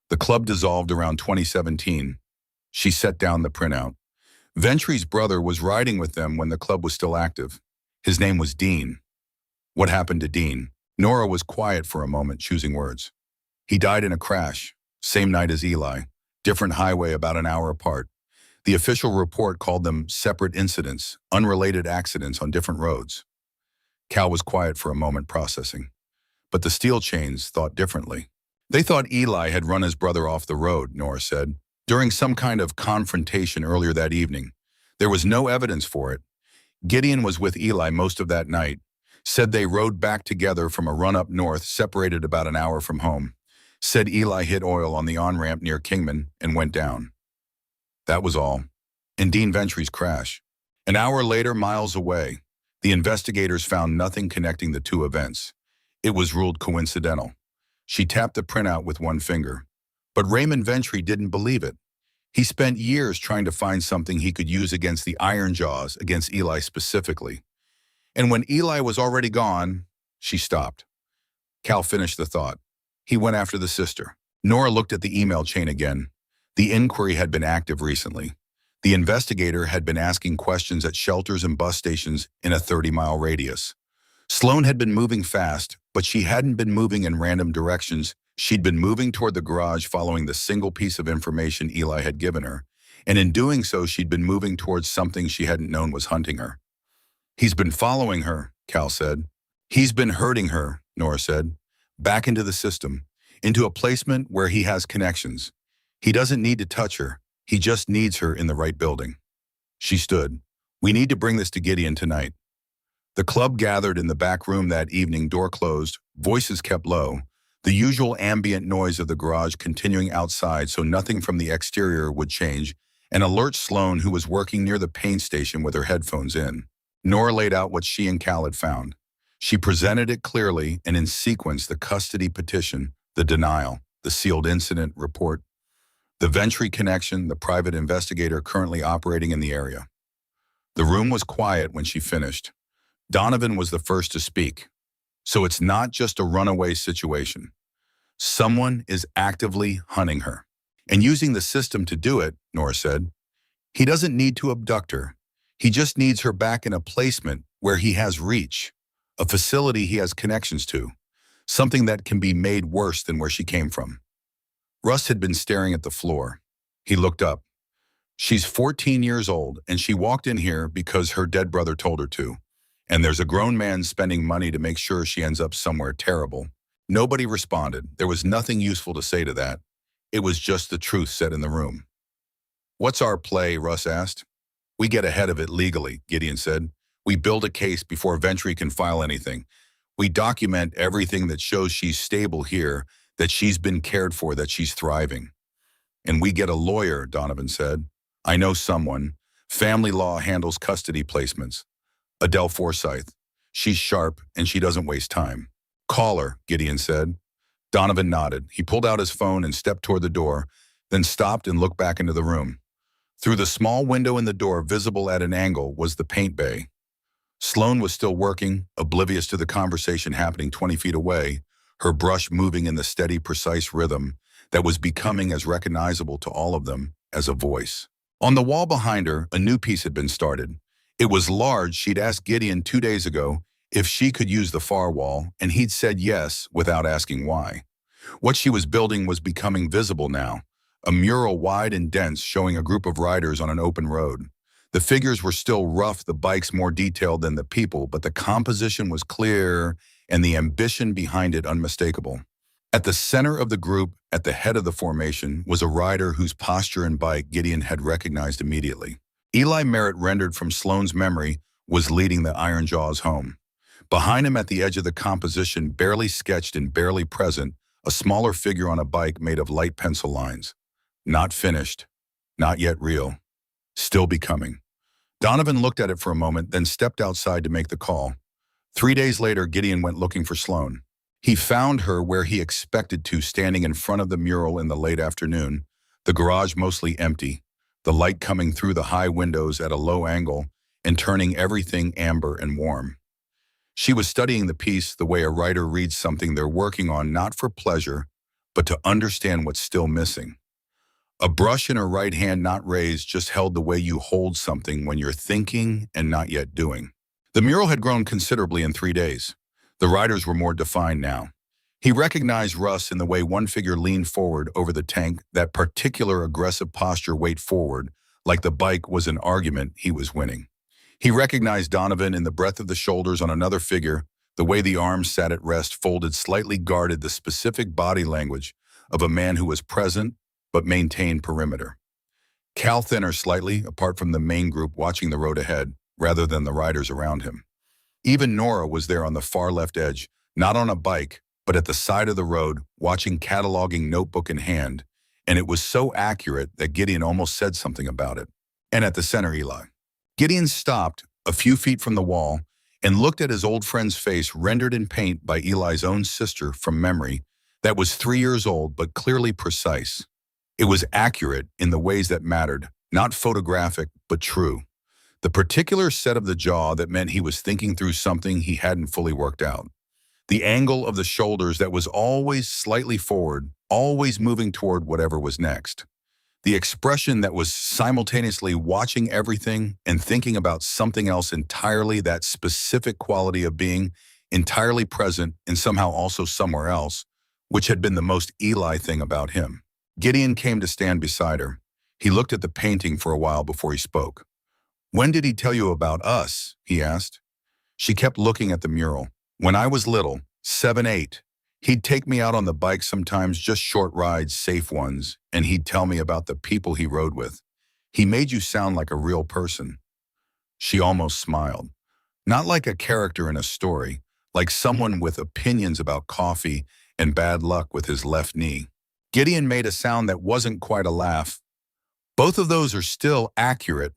The club dissolved around 2017. She set down the printout. Ventry's brother was riding with them when the club was still active. His name was Dean. What happened to Dean? Nora was quiet for a moment, choosing words. He died in a crash, same night as Eli, different highway about an hour apart. The official report called them separate incidents, unrelated accidents on different roads. Cal was quiet for a moment, processing. But the Steel Chains thought differently. They thought Eli had run his brother off the road, Nora said, during some kind of confrontation earlier that evening. There was no evidence for it. Gideon was with Eli most of that night, said they rode back together from a run up north, separated about an hour from home. Said Eli hit oil on the on-ramp near Kingman and went down. That was all. And Dean Ventry's crash. An hour later, miles away, the investigators found nothing connecting the two events. It was ruled coincidental. She tapped the printout with one finger. But Raymond Ventry didn't believe it. He spent years trying to find something he could use against the Iron Jaws, against Eli specifically. And when Eli was already gone, she stopped. Cal finished the thought. He went after the sister. Nora looked at the email chain again. The inquiry had been active recently. The investigator had been asking questions at shelters and bus stations in a 30-mile radius. Sloan had been moving fast, but she hadn't been moving in random directions. She'd been moving toward the garage, following the single piece of information Eli had given her, and in doing so, she'd been moving towards something she hadn't known was hunting her. He's been following her, Cal said. He's been hurting her, Nora said. Back into the system, into a placement where he has connections. He doesn't need to touch her. He just needs her in the right building. She stood. We need to bring this to Gideon tonight. The club gathered in the back room that evening, door closed, voices kept low. The usual ambient noise of the garage continuing outside so nothing from the exterior would change, and alert Sloane, who was working near the paint station with her headphones in. Nora laid out what she and Cal had found. She presented it clearly and in sequence: the custody petition, the denial, the sealed incident report, the Ventry connection, the private investigator currently operating in the area. The room was quiet when she finished. Donovan was the first to speak. So it's not just a runaway situation. Someone is actively hunting her. And using the system to do it, Nora said. He doesn't need to abduct her. He just needs her back in a placement where he has reach, a facility he has connections to, something that can be made worse than where she came from. Russ had been staring at the floor. He looked up. She's 14 years old, and she walked in here because her dead brother told her to. And there's a grown man spending money to make sure she ends up somewhere terrible. Nobody responded. There was nothing useful to say to that. It was just the truth said in the room. What's our play? Russ asked. We get ahead of it legally, Gideon said. We build a case before Ventry can file anything. We document everything that shows she's stable here, that she's been cared for, that she's thriving. And we get a lawyer, Donovan said. I know someone. Family law handles custody placements. Adele Forsyth. She's sharp and she doesn't waste time. Call her, Gideon said. Donovan nodded. He pulled out his phone and stepped toward the door, then stopped and looked back into the room. Through the small window in the door, visible at an angle, was the paint bay. Sloane was still working, oblivious to the conversation happening 20 feet away, her brush moving in the steady, precise rhythm that was becoming as recognizable to all of them as a voice. On the wall behind her, a new piece had been started. It was large. She'd asked Gideon 2 days ago if she could use the far wall, and he'd said yes without asking why. What she was building was becoming visible now, a mural wide and dense showing a group of riders on an open road. The figures were still rough, the bikes more detailed than the people, but the composition was clear and the ambition behind it unmistakable. At the center of the group, at the head of the formation, was a rider whose posture and bike Gideon had recognized immediately. Eli Merritt, rendered from Sloane's memory, was leading the Iron Jaws home. Behind him, at the edge of the composition, barely sketched and barely present, a smaller figure on a bike made of light pencil lines. Not finished, not yet real, still becoming. Donovan looked at it for a moment, then stepped outside to make the call. 3 days later, Gideon went looking for Sloane. He found her where he expected to, standing in front of the mural in the late afternoon, the garage mostly empty, the light coming through the high windows at a low angle and turning everything amber and warm. She was studying the piece the way a writer reads something they're working on, not for pleasure, but to understand what's still missing. A brush in her right hand, not raised, just held the way you hold something when you're thinking and not yet doing. The mural had grown considerably in 3 days. The riders were more defined now. He recognized Russ in the way one figure leaned forward over the tank, that particular aggressive posture, weight forward, like the bike was an argument he was winning. He recognized Donovan in the breadth of the shoulders on another figure, the way the arms sat at rest, folded, slightly guarded, the specific body language of a man who was present but maintained perimeter. Cal, thinner slightly, apart from the main group, watching the road ahead, rather than the riders around him. Even Nora was there on the far left edge, not on a bike, but at the side of the road, watching, cataloging, notebook in hand, and it was so accurate that Gideon almost said something about it. And at the center, Eli. Gideon stopped a few feet from the wall and looked at his old friend's face, rendered in paint by Eli's own sister from memory, that was 3 years old but clearly precise. It was accurate in the ways that mattered, not photographic, but true. The particular set of the jaw that meant he was thinking through something he hadn't fully worked out. The angle of the shoulders that was always slightly forward, always moving toward whatever was next. The expression that was simultaneously watching everything and thinking about something else entirely, that specific quality of being entirely present and somehow also somewhere else, which had been the most Eli thing about him. Gideon came to stand beside her. He looked at the painting for a while before he spoke. When did he tell you about us? He asked. She kept looking at the mural. When I was little, 7, 8, he'd take me out on the bike sometimes, just short rides, safe ones, and he'd tell me about the people he rode with. He made you sound like a real person. She almost smiled. Not like a character in a story, like someone with opinions about coffee and bad luck with his left knee. Gideon made a sound that wasn't quite a laugh. Both of those are still accurate.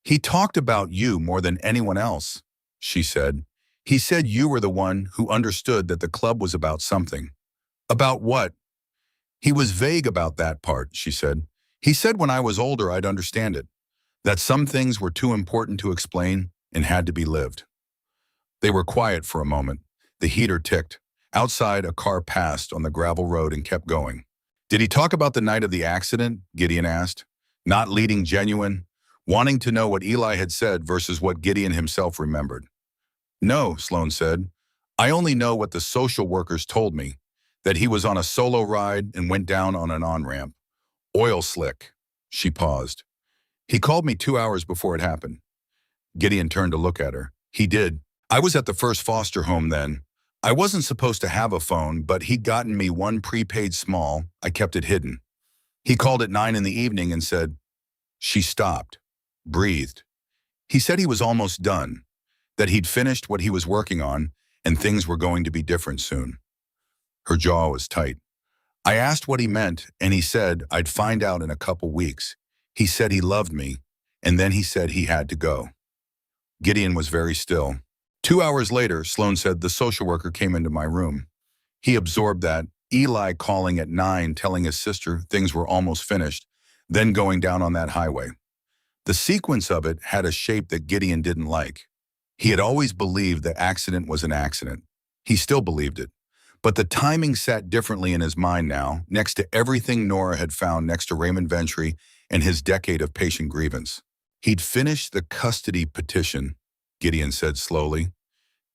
He talked about you more than anyone else, she said. He said you were the one who understood that the club was about something. About what? He was vague about that part, she said. He said when I was older I'd understand it, that some things were too important to explain and had to be lived. They were quiet for a moment. The heater ticked. Outside, a car passed on the gravel road and kept going. Did he talk about the night of the accident? Gideon asked. Not leading genuine, wanting to know what Eli had said versus what Gideon himself remembered. No, Sloan said. I only know what the social workers told me, that he was on a solo ride and went down on an on-ramp. Oil slick. She paused. He called me 2 hours before it happened. Gideon turned to look at her. He did. I was at the first foster home then. I wasn't supposed to have a phone, but he'd gotten me one prepaid small. I kept it hidden. He called at 9 in the evening and said, she stopped, breathed. He said he was almost done, that he'd finished what he was working on and things were going to be different soon. Her jaw was tight. I asked what he meant, and he said I'd find out in a couple weeks. He said he loved me, and then he said he had to go. Gideon was very still. 2 hours later, Sloan said the social worker came into my room. He absorbed that, Eli calling at 9, telling his sister things were almost finished, then going down on that highway. The sequence of it had a shape that Gideon didn't like. He had always believed the accident was an accident. He still believed it. But the timing sat differently in his mind now, next to everything Nora had found next to Raymond Ventry and his decade of patient grievance. He'd finished the custody petition, Gideon said slowly.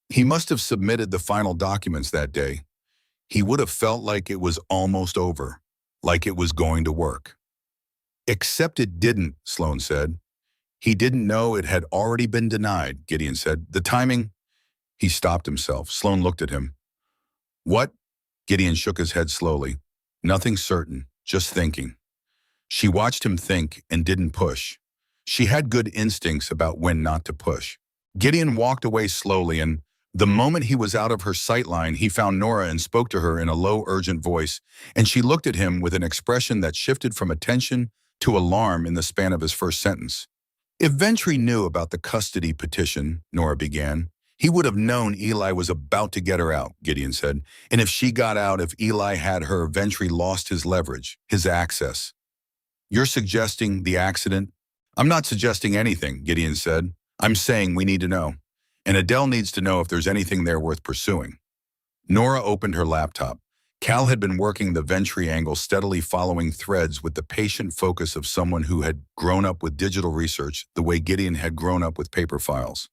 He must have submitted the final documents that day. He would have felt like it was almost over, like it was going to work. Except it didn't, Sloan said. He didn't know it had already been denied, Gideon said. The timing? He stopped himself. Sloan looked at him. What? Gideon shook his head slowly. Nothing certain, just thinking. She watched him think and didn't push. She had good instincts about when not to push. Gideon walked away slowly, and the moment he was out of her sightline, he found Nora and spoke to her in a low, urgent voice, and she looked at him with an expression that shifted from attention to alarm in the span of his first sentence. If Ventry knew about the custody petition, Nora began, he would have known Eli was about to get her out, Gideon said. And if she got out, if Eli had her, Ventry lost his leverage, his access. You're suggesting the accident? I'm not suggesting anything, Gideon said. I'm saying we need to know. And Adele needs to know if there's anything there worth pursuing. Nora opened her laptop. Cal had been working the Ventry angle, steadily following threads with the patient focus of someone who had grown up with digital research the way Gideon had grown up with paper files.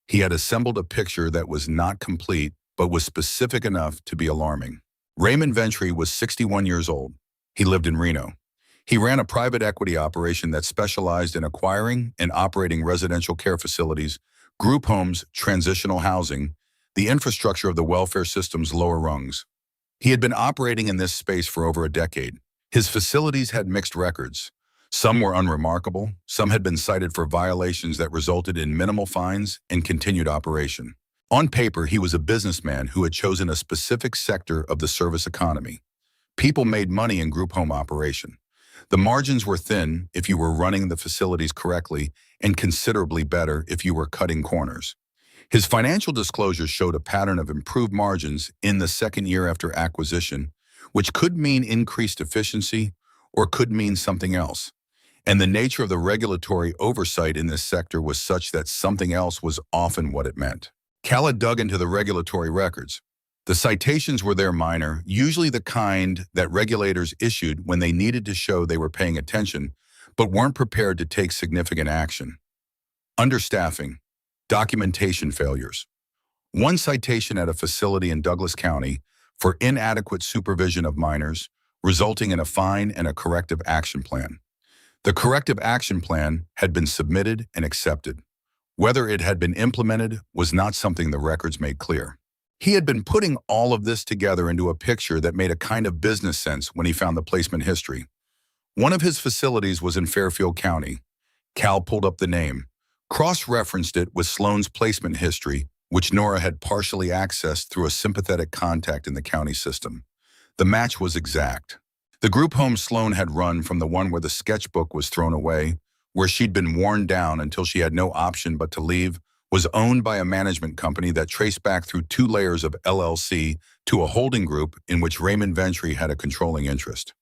He had assembled a picture that was not complete, but was specific enough to be alarming. Raymond Ventry was 61 years old. He lived in Reno. He ran a private equity operation that specialized in acquiring and operating residential care facilities, group homes, transitional housing, the infrastructure of the welfare system's lower rungs. He had been operating in this space for over a decade. His facilities had mixed records. Some were unremarkable, some had been cited for violations that resulted in minimal fines and continued operation. On paper, he was a businessman who had chosen a specific sector of the service economy. People made money in group home operation. The margins were thin if you were running the facilities correctly and considerably better if you were cutting corners. His financial disclosures showed a pattern of improved margins in the second year after acquisition, which could mean increased efficiency or could mean something else. And the nature of the regulatory oversight in this sector was such that something else was often what it meant. Cal had dug into the regulatory records. The citations were there minor, usually the kind that regulators issued when they needed to show they were paying attention, but weren't prepared to take significant action. Understaffing, documentation failures. One citation at a facility in Douglas County for inadequate supervision of minors, resulting in a fine and a corrective action plan. The corrective action plan had been submitted and accepted. Whether it had been implemented was not something the records made clear. He had been putting all of this together into a picture that made a kind of business sense when he found the placement history. One of his facilities was in Fairfield County. Cal pulled up the name, cross-referenced it with Sloan's placement history, which Nora had partially accessed through a sympathetic contact in the county system. The match was exact. The group home Sloan had run from the one where the sketchbook was thrown away, where she'd been worn down until she had no option but to leave, was owned by a management company that traced back through 2 layers of LLC to a holding group in which Raymond Ventry had a controlling interest.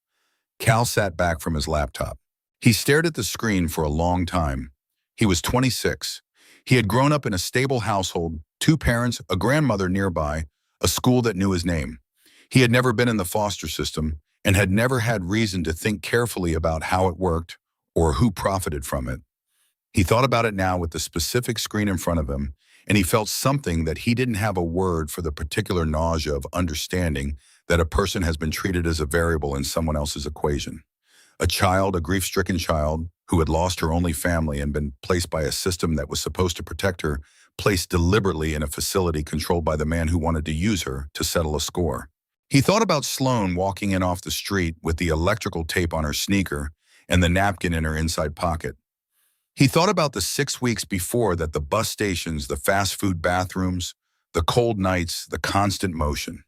Cal sat back from his laptop. He stared at the screen for a long time. He was 26. He had grown up in a stable household, 2 parents, a grandmother nearby, a school that knew his name. He had never been in the foster system and had never had reason to think carefully about how it worked or who profited from it. He thought about it now with the specific screen in front of him, and he felt something that he didn't have a word for, the particular nausea of understanding that a person has been treated as a variable in someone else's equation. A child, a grief-stricken child, who had lost her only family and been placed by a system that was supposed to protect her, placed deliberately in a facility controlled by the man who wanted to use her to settle a score. He thought about Sloan walking in off the street with the electrical tape on her sneaker and the napkin in her inside pocket. He thought about the 6 weeks before that, the bus stations, the fast food bathrooms, the cold nights, the constant motion.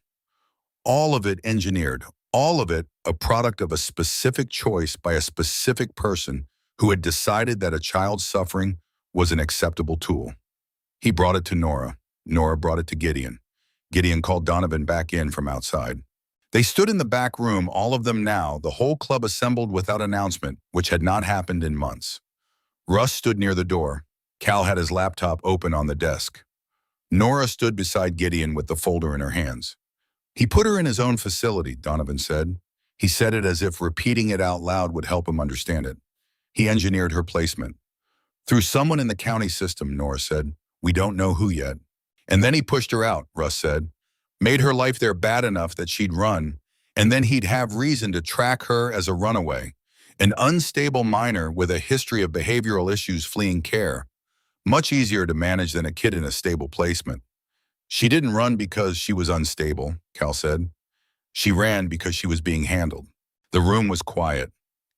All of it engineered, all of it a product of a specific choice by a specific person who had decided that a child's suffering was an acceptable tool. He brought it to Nora. Nora brought it to Gideon. Gideon called Donovan back in from outside. They stood in the back room, all of them now, the whole club assembled without announcement, which had not happened in months. Russ stood near the door. Cal had his laptop open on the desk. Nora stood beside Gideon with the folder in her hands. He put her in his own facility, Donovan said. He said it as if repeating it out loud would help him understand it. He engineered her placement. Through someone in the county system, Nora said. We don't know who yet. And then he pushed her out, Russ said. Made her life there bad enough that she'd run, and then he'd have reason to track her as a runaway. An unstable minor with a history of behavioral issues fleeing care. Much easier to manage than a kid in a stable placement. She didn't run because she was unstable, Cal said. She ran because she was being handled. The room was quiet.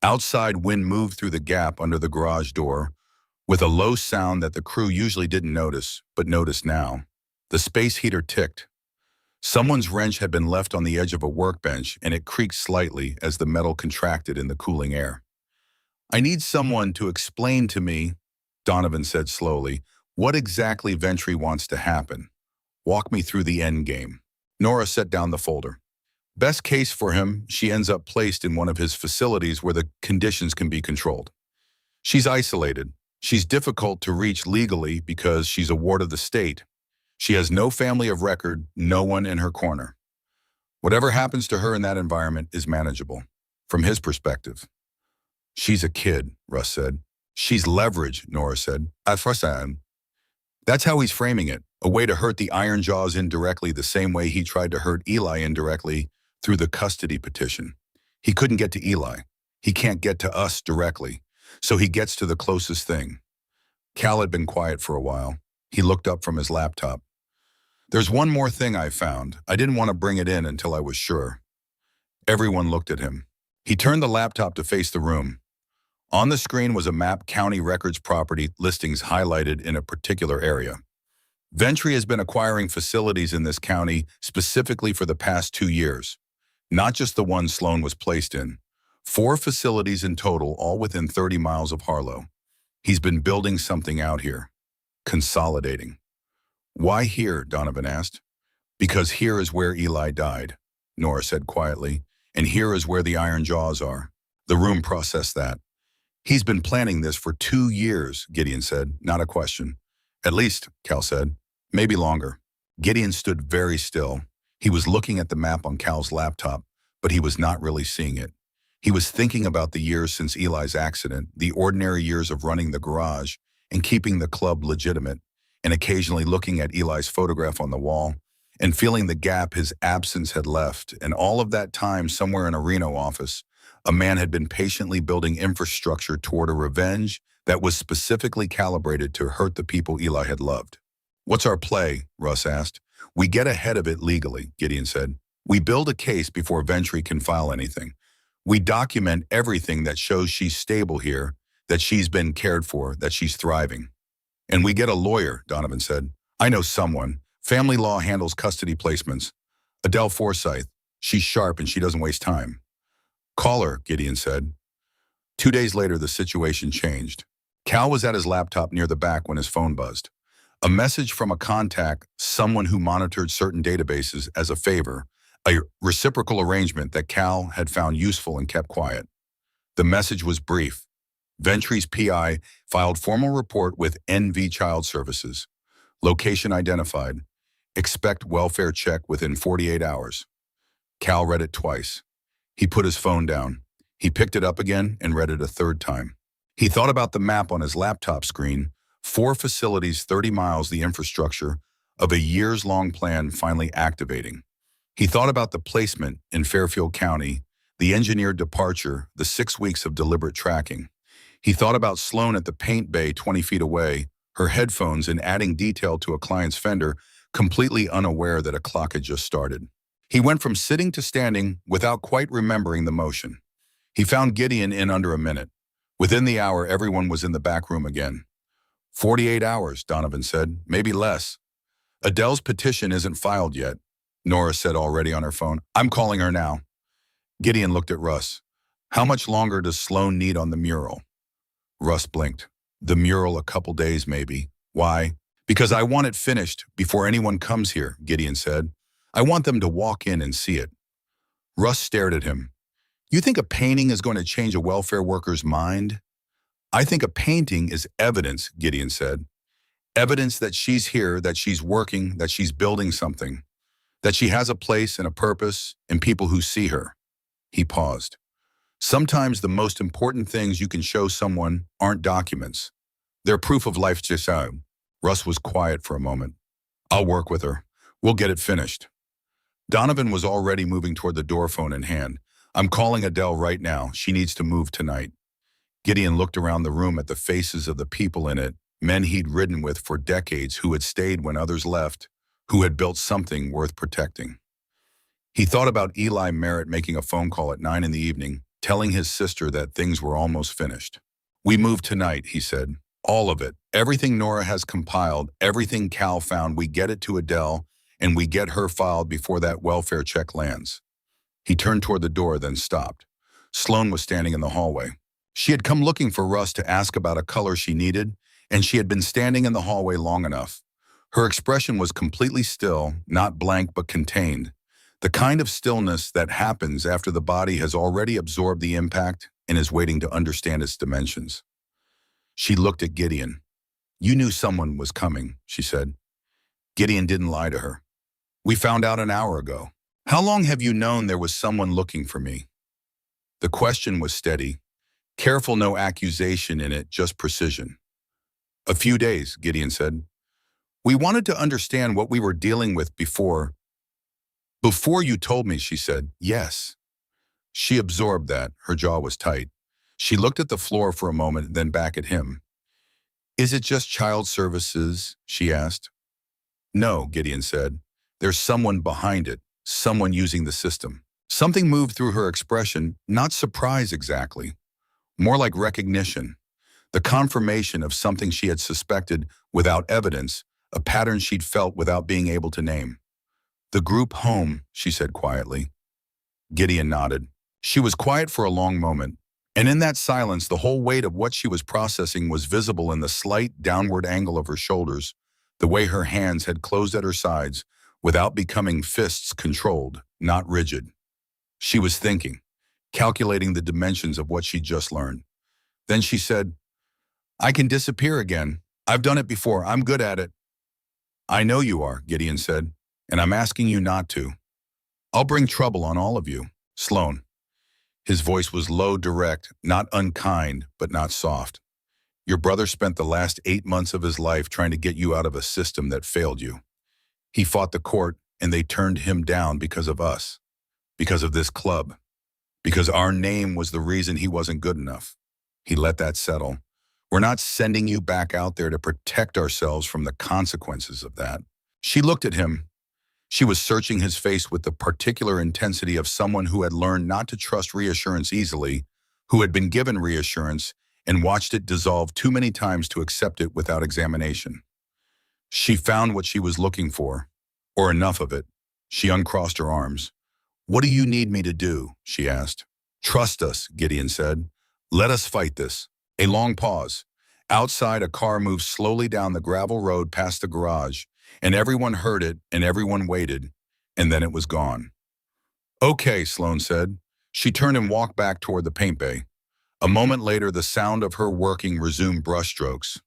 Outside, wind moved through the gap under the garage door with a low sound that the crew usually didn't notice, but noticed now. The space heater ticked. Someone's wrench had been left on the edge of a workbench, and it creaked slightly as the metal contracted in the cooling air. I need someone to explain to me, Donovan said slowly, what exactly Ventry wants to happen. Walk me through the end game. Nora set down the folder. Best case for him, she ends up placed in one of his facilities where the conditions can be controlled. She's isolated. She's difficult to reach legally because she's a ward of the state. She has no family of record, no one in her corner. Whatever happens to her in that environment is manageable, from his perspective. She's a kid, Russ said. She's leverage, Nora said. That's how he's framing it, a way to hurt the Iron Jaws indirectly the same way he tried to hurt Eli indirectly through the custody petition. He couldn't get to Eli. He can't get to us directly, so he gets to the closest thing. Cal had been quiet for a while. He looked up from his laptop. There's one more thing I found. I didn't want to bring it in until I was sure. Everyone looked at him. He turned the laptop to face the room. On the screen was a map, county records property listings highlighted in a particular area. Ventry has been acquiring facilities in this county specifically for the past 2 years, not just the one Sloan was placed in. 4 facilities in total, all within 30 miles of Harlow. He's been building something out here. Consolidating. Why here? Donovan asked. Because here is where Eli died, Nora said quietly, and here is where the Iron Jaws are. The room processed that. He's been planning this for 2 years, Gideon said, not a question. At least, Cal said, maybe longer. Gideon stood very still. He was looking at the map on Cal's laptop, but he was not really seeing it. He was thinking about the years since Eli's accident, the ordinary years of running the garage and keeping the club legitimate, and occasionally looking at Eli's photograph on the wall and feeling the gap his absence had left. And all of that time, somewhere in a Reno office, a man had been patiently building infrastructure toward a revenge that was specifically calibrated to hurt the people Eli had loved. What's our play? Russ asked. We get ahead of it legally, Gideon said. We build a case before Ventry can file anything. We document everything that shows she's stable here, that she's been cared for, that she's thriving. And we get a lawyer, Donovan said. I know someone. Family law handles custody placements. Adele Forsyth. She's sharp and she doesn't waste time. Call her, Gideon said. 2 days later, the situation changed. Cal was at his laptop near the back when his phone buzzed. A message from a contact, someone who monitored certain databases as a favor, a reciprocal arrangement that Cal had found useful and kept quiet. The message was brief. Ventry's PI filed formal report with NV Child Services. Location identified. Expect welfare check within 48 hours. Cal read it twice. He put his phone down. He picked it up again and read it a third time. He thought about the map on his laptop screen, 4 facilities, 30 miles, the infrastructure of a years-long plan finally activating. He thought about the placement in Fairfield County, the engineered departure, the 6 weeks of deliberate tracking. He thought about Sloan at the paint bay 20 feet away, her headphones and adding detail to a client's fender, completely unaware that a clock had just started. He went from sitting to standing without quite remembering the motion. He found Gideon in under a minute. Within the hour, everyone was in the back room again. 48 hours, Donovan said, maybe less. Adele's petition isn't filed yet, Nora said already on her phone. I'm calling her now. Gideon looked at Russ. How much longer does Sloan need on the mural? Russ blinked. The mural, a couple days maybe. Why? Because I want it finished before anyone comes here, Gideon said. I want them to walk in and see it. Russ stared at him. You think a painting is going to change a welfare worker's mind? I think a painting is evidence, Gideon said. Evidence that she's here, that she's working, that she's building something, that she has a place and a purpose and people who see her. He paused. Sometimes the most important things you can show someone aren't documents. They're proof of life just out. Russ was quiet for a moment. I'll work with her. We'll get it finished. Donovan was already moving toward the door, phone in hand. I'm calling Adele right now. She needs to move tonight. Gideon looked around the room at the faces of the people in it, men he'd ridden with for decades, who had stayed when others left, who had built something worth protecting. He thought about Eli Merritt making a phone call at 9 in the evening, telling his sister that things were almost finished. We move tonight, he said. All of it. Everything Nora has compiled, everything Cal found, we get it to Adele, and we get her filed before that welfare check lands. He turned toward the door, then stopped. Sloan was standing in the hallway. She had come looking for Russ to ask about a color she needed, and she had been standing in the hallway long enough. Her expression was completely still, not blank but contained. The kind of stillness that happens after the body has already absorbed the impact and is waiting to understand its dimensions. She looked at Gideon. You knew someone was coming, she said. Gideon didn't lie to her. We found out an hour ago. How long have you known there was someone looking for me? The question was steady. Careful, no accusation in it, just precision. A few days, Gideon said. We wanted to understand what we were dealing with before. Before you told me, she said. Yes. She absorbed that. Her jaw was tight. She looked at the floor for a moment, then back at him. Is it just child services? She asked. No, Gideon said. There's someone behind it, someone using the system. Something moved through her expression, not surprise exactly. More like recognition, the confirmation of something she had suspected without evidence, a pattern she'd felt without being able to name. The group home, she said quietly. Gideon nodded. She was quiet for a long moment, and in that silence, the whole weight of what she was processing was visible in the slight downward angle of her shoulders, the way her hands had closed at her sides without becoming fists, controlled, not rigid. She was thinking, calculating the dimensions of what she'd just learned. Then she said, I can disappear again. I've done it before. I'm good at it. I know you are, Gideon said, and I'm asking you not to. I'll bring trouble on all of you. Sloan. His voice was low, direct, not unkind, but not soft. Your brother spent the last 8 months of his life trying to get you out of a system that failed you. He fought the court, and they turned him down because of us, because of this club, because our name was the reason he wasn't good enough. He let that settle. We're not sending you back out there to protect ourselves from the consequences of that. She looked at him. She was searching his face with the particular intensity of someone who had learned not to trust reassurance easily, who had been given reassurance and watched it dissolve too many times to accept it without examination. She found what she was looking for, or enough of it. She uncrossed her arms. "What do you need me to do?" she asked. "Trust us," Gideon said. "Let us fight this." A long pause. Outside, a car moved slowly down the gravel road past the garage, and everyone heard it and everyone waited, and then it was gone. "Okay," Sloane said. She turned and walked back toward the paint bay. A moment later, the sound of her working resumed brushstrokes.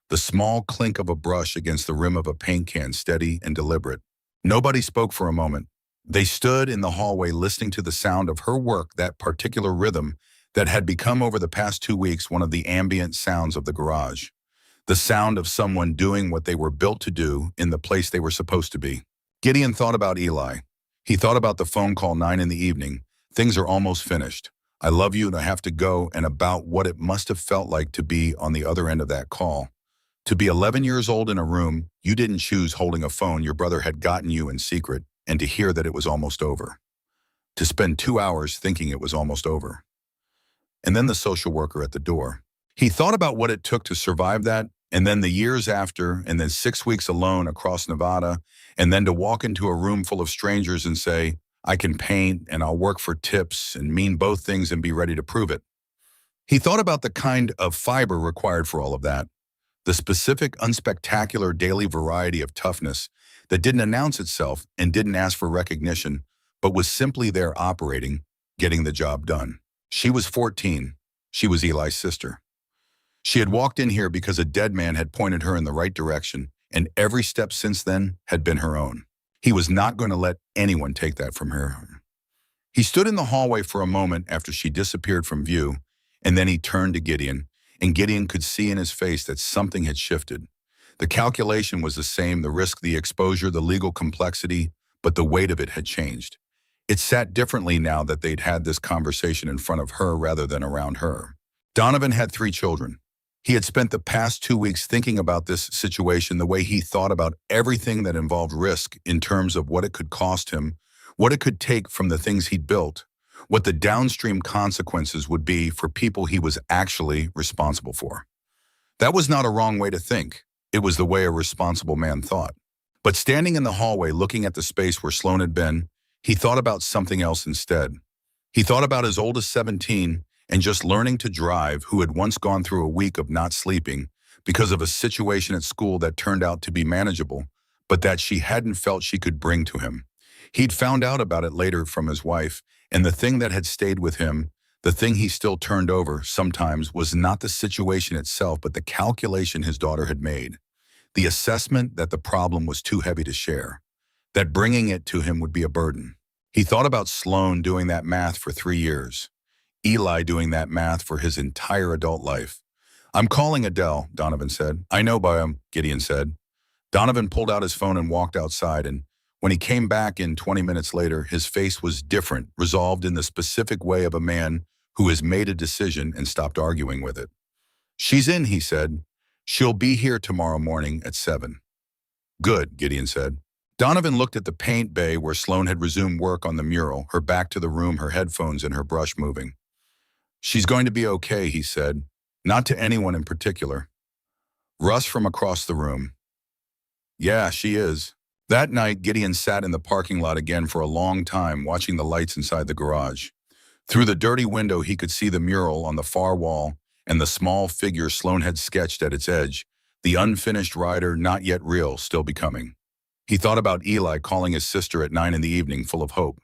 The small clink of a brush against the rim of a paint can, steady and deliberate. Nobody spoke for a moment. They stood in the hallway listening to the sound of her work, that particular rhythm that had become over the past 2 weeks one of the ambient sounds of the garage. The sound of someone doing what they were built to do in the place they were supposed to be. Gideon thought about Eli. He thought about the phone call 9 in the evening. "Things are almost finished. I love you and I have to go," and about what it must have felt like to be on the other end of that call. To be 11 years old in a room you didn't choose, holding a phone your brother had gotten you in secret, and to hear that it was almost over. To spend 2 hours thinking it was almost over. And then the social worker at the door. He thought about what it took to survive that, and then the years after, and then 6 weeks alone across Nevada, and then to walk into a room full of strangers and say, "I can paint and I'll work for tips," and mean both things and be ready to prove it. He thought about the kind of fiber required for all of that. The specific, unspectacular daily variety of toughness that didn't announce itself and didn't ask for recognition, but was simply there operating, getting the job done. She was 14. She was Eli's sister. She had walked in here because a dead man had pointed her in the right direction, and every step since then had been her own. He was not going to let anyone take that from her. He stood in the hallway for a moment after she disappeared from view, and then he turned to Gideon, and Gideon could see in his face that something had shifted. The calculation was the same, the risk, the exposure, the legal complexity, but the weight of it had changed. It sat differently now that they'd had this conversation in front of her rather than around her. Donovan had 3 children. He had spent the past 2 weeks thinking about this situation the way he thought about everything that involved risk, in terms of what it could cost him, what it could take from the things he'd built, what the downstream consequences would be for people he was actually responsible for. That was not a wrong way to think. It was the way a responsible man thought. But standing in the hallway looking at the space where Sloane had been, he thought about something else instead. He thought about his oldest 17 and just learning to drive, who had once gone through a week of not sleeping because of a situation at school that turned out to be manageable, but that she hadn't felt she could bring to him. He'd found out about it later from his wife, and the thing that had stayed with him, the thing he still turned over sometimes, was not the situation itself, but the calculation his daughter had made. The assessment that the problem was too heavy to share, that bringing it to him would be a burden. He thought about Sloane doing that math for 3 years. Eli doing that math for his entire adult life. "I'm calling Adele," Donovan said. "I know by him," Gideon said. Donovan pulled out his phone and walked outside, and when he came back in 20 minutes later, his face was different, resolved in the specific way of a man who has made a decision and stopped arguing with it. "She's in," he said. "She'll be here tomorrow morning at 7. "Good," Gideon said. Donovan looked at the paint bay where Sloane had resumed work on the mural, her back to the room, her headphones and her brush moving. "She's going to be okay," he said. "Not to anyone in particular." Russ from across the room. "Yeah, she is." That night, Gideon sat in the parking lot again for a long time, watching the lights inside the garage. Through the dirty window, he could see the mural on the far wall and the small figure Sloane had sketched at its edge, the unfinished rider, not yet real, still becoming. He thought about Eli calling his sister at 9 in the evening, full of hope.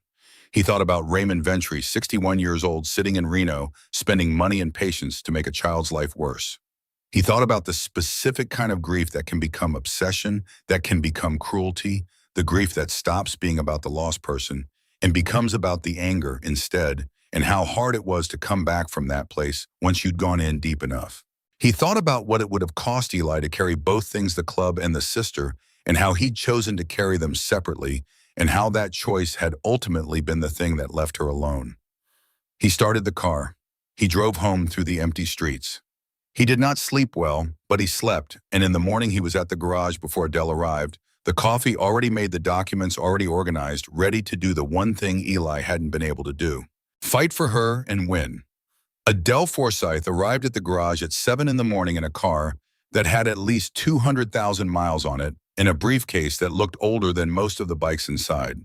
He thought about Raymond Ventry, 61 years old, sitting in Reno, spending money and patience to make a child's life worse. He thought about the specific kind of grief that can become obsession, that can become cruelty, the grief that stops being about the lost person and becomes about the anger instead, and how hard it was to come back from that place once you'd gone in deep enough. He thought about what it would have cost Eli to carry both things, the club and the sister, and how he'd chosen to carry them separately, and how that choice had ultimately been the thing that left her alone. He started the car. He drove home through the empty streets. He did not sleep well, but he slept, and in the morning he was at the garage before Adele arrived, the coffee already made, the documents already organized, ready to do the one thing Eli hadn't been able to do: fight for her and win. Adele Forsyth arrived at the garage at 7 in the morning in a car that had at least 200,000 miles on it, in a briefcase that looked older than most of the bikes inside.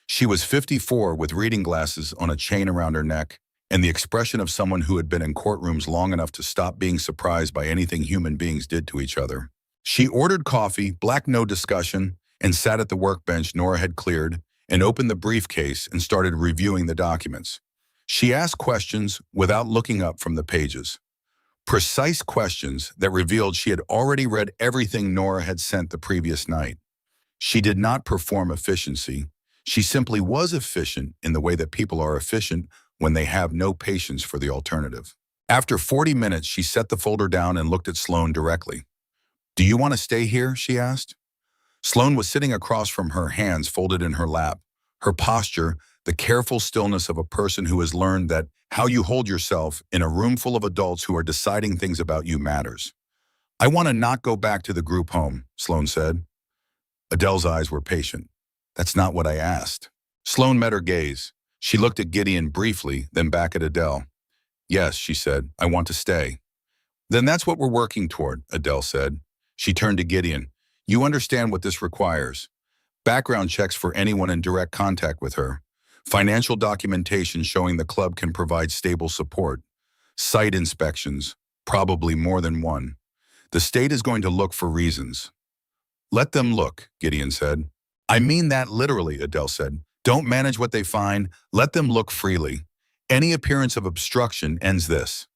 She was 54 with reading glasses on a chain around her neck and the expression of someone who had been in courtrooms long enough to stop being surprised by anything human beings did to each other. She ordered coffee, black no discussion, and sat at the workbench Nora had cleared and opened the briefcase and started reviewing the documents. She asked questions without looking up from the pages. Precise questions that revealed she had already read everything Nora had sent the previous night. She did not perform efficiency. She simply was efficient in the way that people are efficient when they have no patience for the alternative. After 40 minutes, she set the folder down and looked at Sloan directly. "Do you want to stay here?" she asked. Sloan was sitting across from her, hands folded in her lap. Her posture, the careful stillness of a person who has learned that how you hold yourself in a room full of adults who are deciding things about you matters. "I want to not go back to the group home," Sloan said. Adele's eyes were patient. "That's not what I asked." Sloan met her gaze. She looked at Gideon briefly, then back at Adele. "Yes," she said, "I want to stay." "Then that's what we're working toward," Adele said. She turned to Gideon. "You understand what this requires. Background checks for anyone in direct contact with her. Financial documentation showing the club can provide stable support. Site inspections, probably more than one. The state is going to look for reasons." "Let them look," Gideon said. "I mean that literally," Adele said. "Don't manage what they find. Let them look freely. Any appearance of obstruction ends this."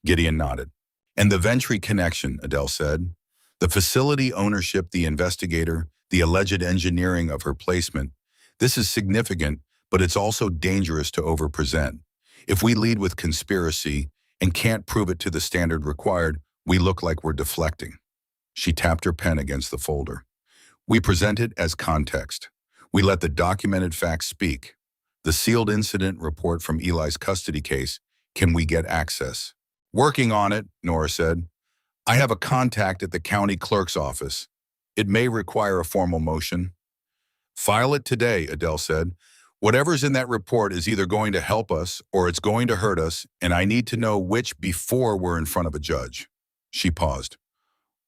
Gideon nodded. "And the Ventry connection," Adele said. "The facility ownership, the investigator, the alleged engineering of her placement. This is significant, but it's also dangerous to overpresent. If we lead with conspiracy and can't prove it to the standard required, we look like we're deflecting." She tapped her pen against the folder. "We present it as context. We let the documented facts speak. The sealed incident report from Eli's custody case, can we get access?" "Working on it," Nora said. "I have a contact at the county clerk's office. It may require a formal motion." "File it today," Adele said. "Whatever's in that report is either going to help us or it's going to hurt us, and I need to know which before we're in front of a judge." She paused.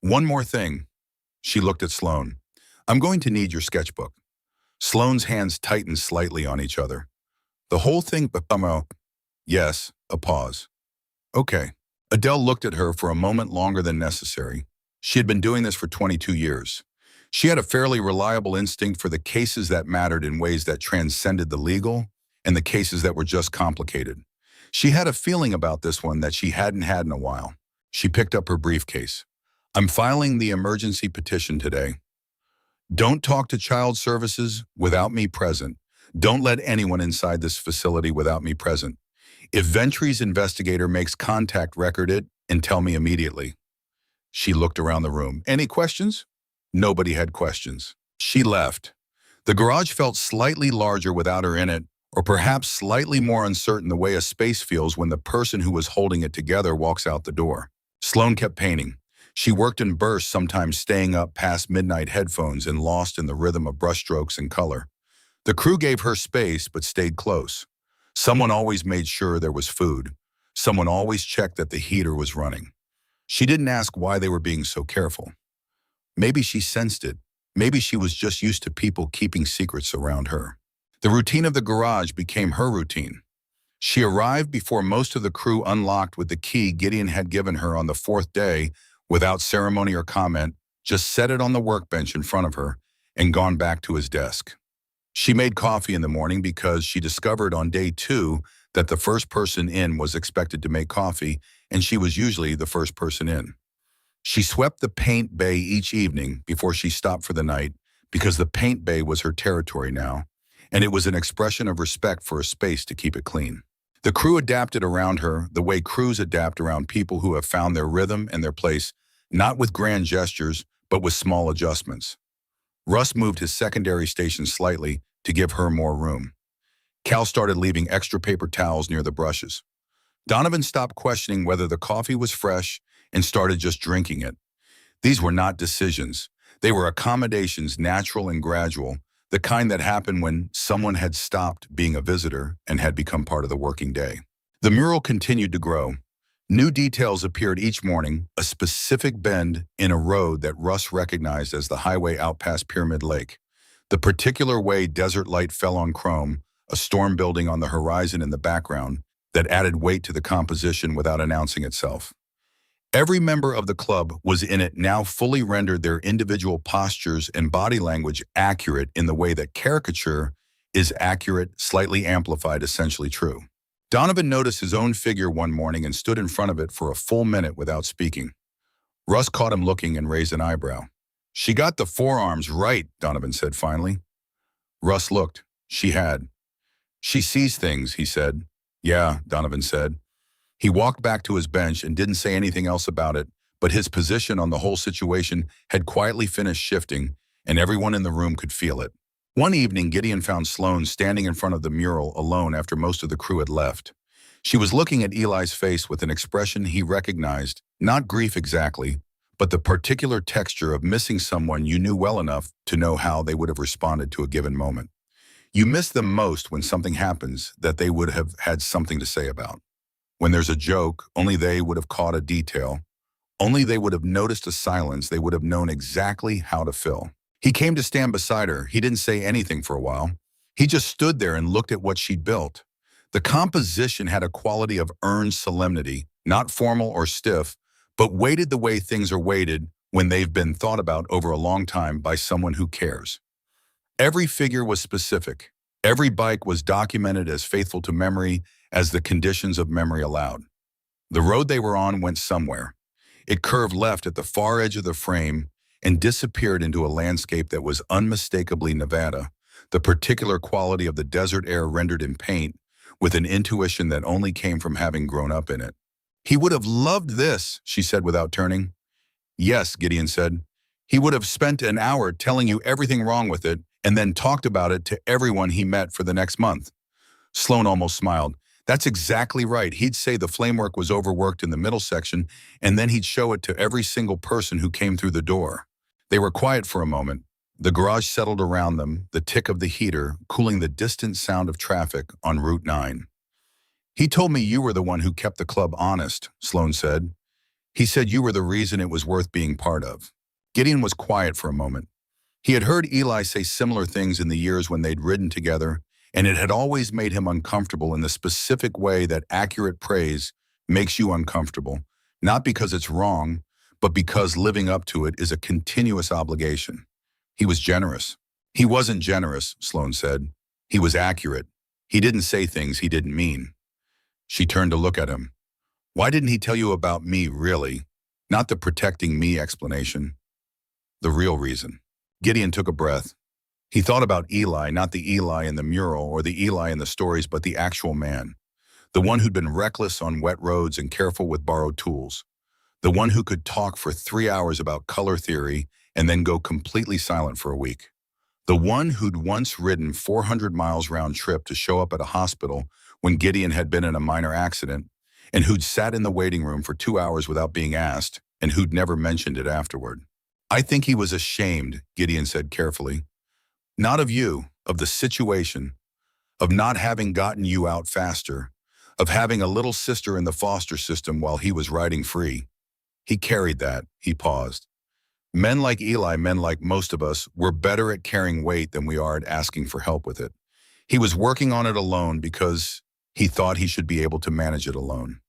"One more thing." She looked at Sloan. "I'm going to need your sketchbook." Sloan's hands tightened slightly on each other. "The whole thing, Yes, a pause. "Okay." Adele looked at her for a moment longer than necessary. She had been doing this for 22 years. She had a fairly reliable instinct for the cases that mattered in ways that transcended the legal and the cases that were just complicated. She had a feeling about this one that she hadn't had in a while. She picked up her briefcase. "I'm filing the emergency petition today. Don't talk to child services without me present. Don't let anyone inside this facility without me present. If Ventry's investigator makes contact, record it and tell me immediately." She looked around the room. "Any questions?" Nobody had questions. She left. The garage felt slightly larger without her in it, or perhaps slightly more uncertain the way a space feels when the person who was holding it together walks out the door. Sloan kept painting. She worked in bursts, sometimes staying up past midnight, headphones and lost in the rhythm of brushstrokes and color. The crew gave her space but stayed close. Someone always made sure there was food. Someone always checked that the heater was running. She didn't ask why they were being so careful. Maybe she sensed it. Maybe she was just used to people keeping secrets around her. The routine of the garage became her routine. She arrived before most of the crew unlocked with the key Gideon had given her on the fourth day, without ceremony or comment, just set it on the workbench in front of her and gone back to his desk. She made coffee in the morning because she discovered on day 2 that the first person in was expected to make coffee, and she was usually the first person in. She swept the paint bay each evening before she stopped for the night because the paint bay was her territory now, and it was an expression of respect for a space to keep it clean. The crew adapted around her the way crews adapt around people who have found their rhythm and their place, not with grand gestures, but with small adjustments. Russ moved his secondary station slightly to give her more room. Cal started leaving extra paper towels near the brushes. Donovan stopped questioning whether the coffee was fresh and started just drinking it. These were not decisions. They were accommodations, natural and gradual, the kind that happened when someone had stopped being a visitor and had become part of the working day. The mural continued to grow. New details appeared each morning, a specific bend in a road that Russ recognized as the highway out past Pyramid Lake. The particular way desert light fell on chrome, a storm building on the horizon in the background, that added weight to the composition without announcing itself. Every member of the club was in it now fully rendered their individual postures and body language accurate in the way that caricature is accurate, slightly amplified, essentially true. Donovan noticed his own figure one morning and stood in front of it for a full minute without speaking. Russ caught him looking and raised an eyebrow. "She got the forearms right," Donovan said finally. Russ looked. She had. "She sees things," he said. "Yeah," Donovan said. He walked back to his bench and didn't say anything else about it, but his position on the whole situation had quietly finished shifting, and everyone in the room could feel it. One evening, Gideon found Sloane standing in front of the mural alone after most of the crew had left. She was looking at Eli's face with an expression he recognized, not grief exactly, but the particular texture of missing someone you knew well enough to know how they would have responded to a given moment. You miss them most when something happens that they would have had something to say about. When there's a joke, only they would have caught a detail. Only they would have noticed a silence they would have known exactly how to fill. He came to stand beside her. He didn't say anything for a while. He just stood there and looked at what she'd built. The composition had a quality of earned solemnity, not formal or stiff, but weighted the way things are weighted when they've been thought about over a long time by someone who cares. Every figure was specific. Every bike was documented as faithful to memory as the conditions of memory allowed. The road they were on went somewhere. It curved left at the far edge of the frame and disappeared into a landscape that was unmistakably Nevada, the particular quality of the desert air rendered in paint, with an intuition that only came from having grown up in it. "He would have loved this," she said without turning. "Yes," Gideon said. "He would have spent an hour telling you everything wrong with it and then talked about it to everyone he met for the next month." Sloane almost smiled. "That's exactly right. He'd say the flamework was overworked in the middle section, and then he'd show it to every single person who came through the door." They were quiet for a moment. The garage settled around them, the tick of the heater cooling the distant sound of traffic on Route 9. "He told me you were the one who kept the club honest," Sloane said. "He said you were the reason it was worth being part of." Gideon was quiet for a moment. He had heard Eli say similar things in the years when they'd ridden together, and it had always made him uncomfortable in the specific way that accurate praise makes you uncomfortable, not because it's wrong, but because living up to it is a continuous obligation. He was generous. "He wasn't generous," Sloane said. "He was accurate. He didn't say things he didn't mean." She turned to look at him. "Why didn't he tell you about me, really? Not the protecting me explanation. The real reason." Gideon took a breath. He thought about Eli, not the Eli in the mural or the Eli in the stories, but the actual man. The one who'd been reckless on wet roads and careful with borrowed tools. The one who could talk for 3 hours about color theory and then go completely silent for a week. The one who'd once ridden 400 miles round trip to show up at a hospital when Gideon had been in a minor accident, and who'd sat in the waiting room for 2 hours without being asked, and who'd never mentioned it afterward. "I think he was ashamed," Gideon said carefully. "Not of you, of the situation, of not having gotten you out faster, of having a little sister in the foster system while he was riding free. He carried that." He paused. "Men like Eli, men like most of us, were better at carrying weight than we are at asking for help with it. He was working on it alone because he thought he should be able to manage it alone.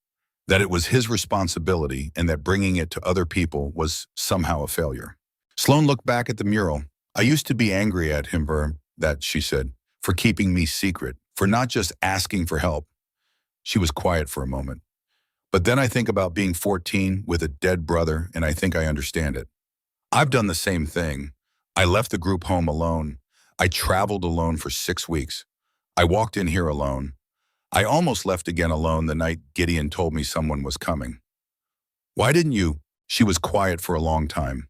That it was his responsibility and that bringing it to other people was somehow a failure." Sloane looked back at the mural. "I used to be angry at him for that," she said, "for keeping me secret, for not just asking for help." She was quiet for a moment. "But then I think about being 14 with a dead brother, and I think I understand it. I've done the same thing. I left the group home alone. I traveled alone for 6 weeks. I walked in here alone. I almost left again alone the night Gideon told me someone was coming." "Why didn't you?" She was quiet for a long time.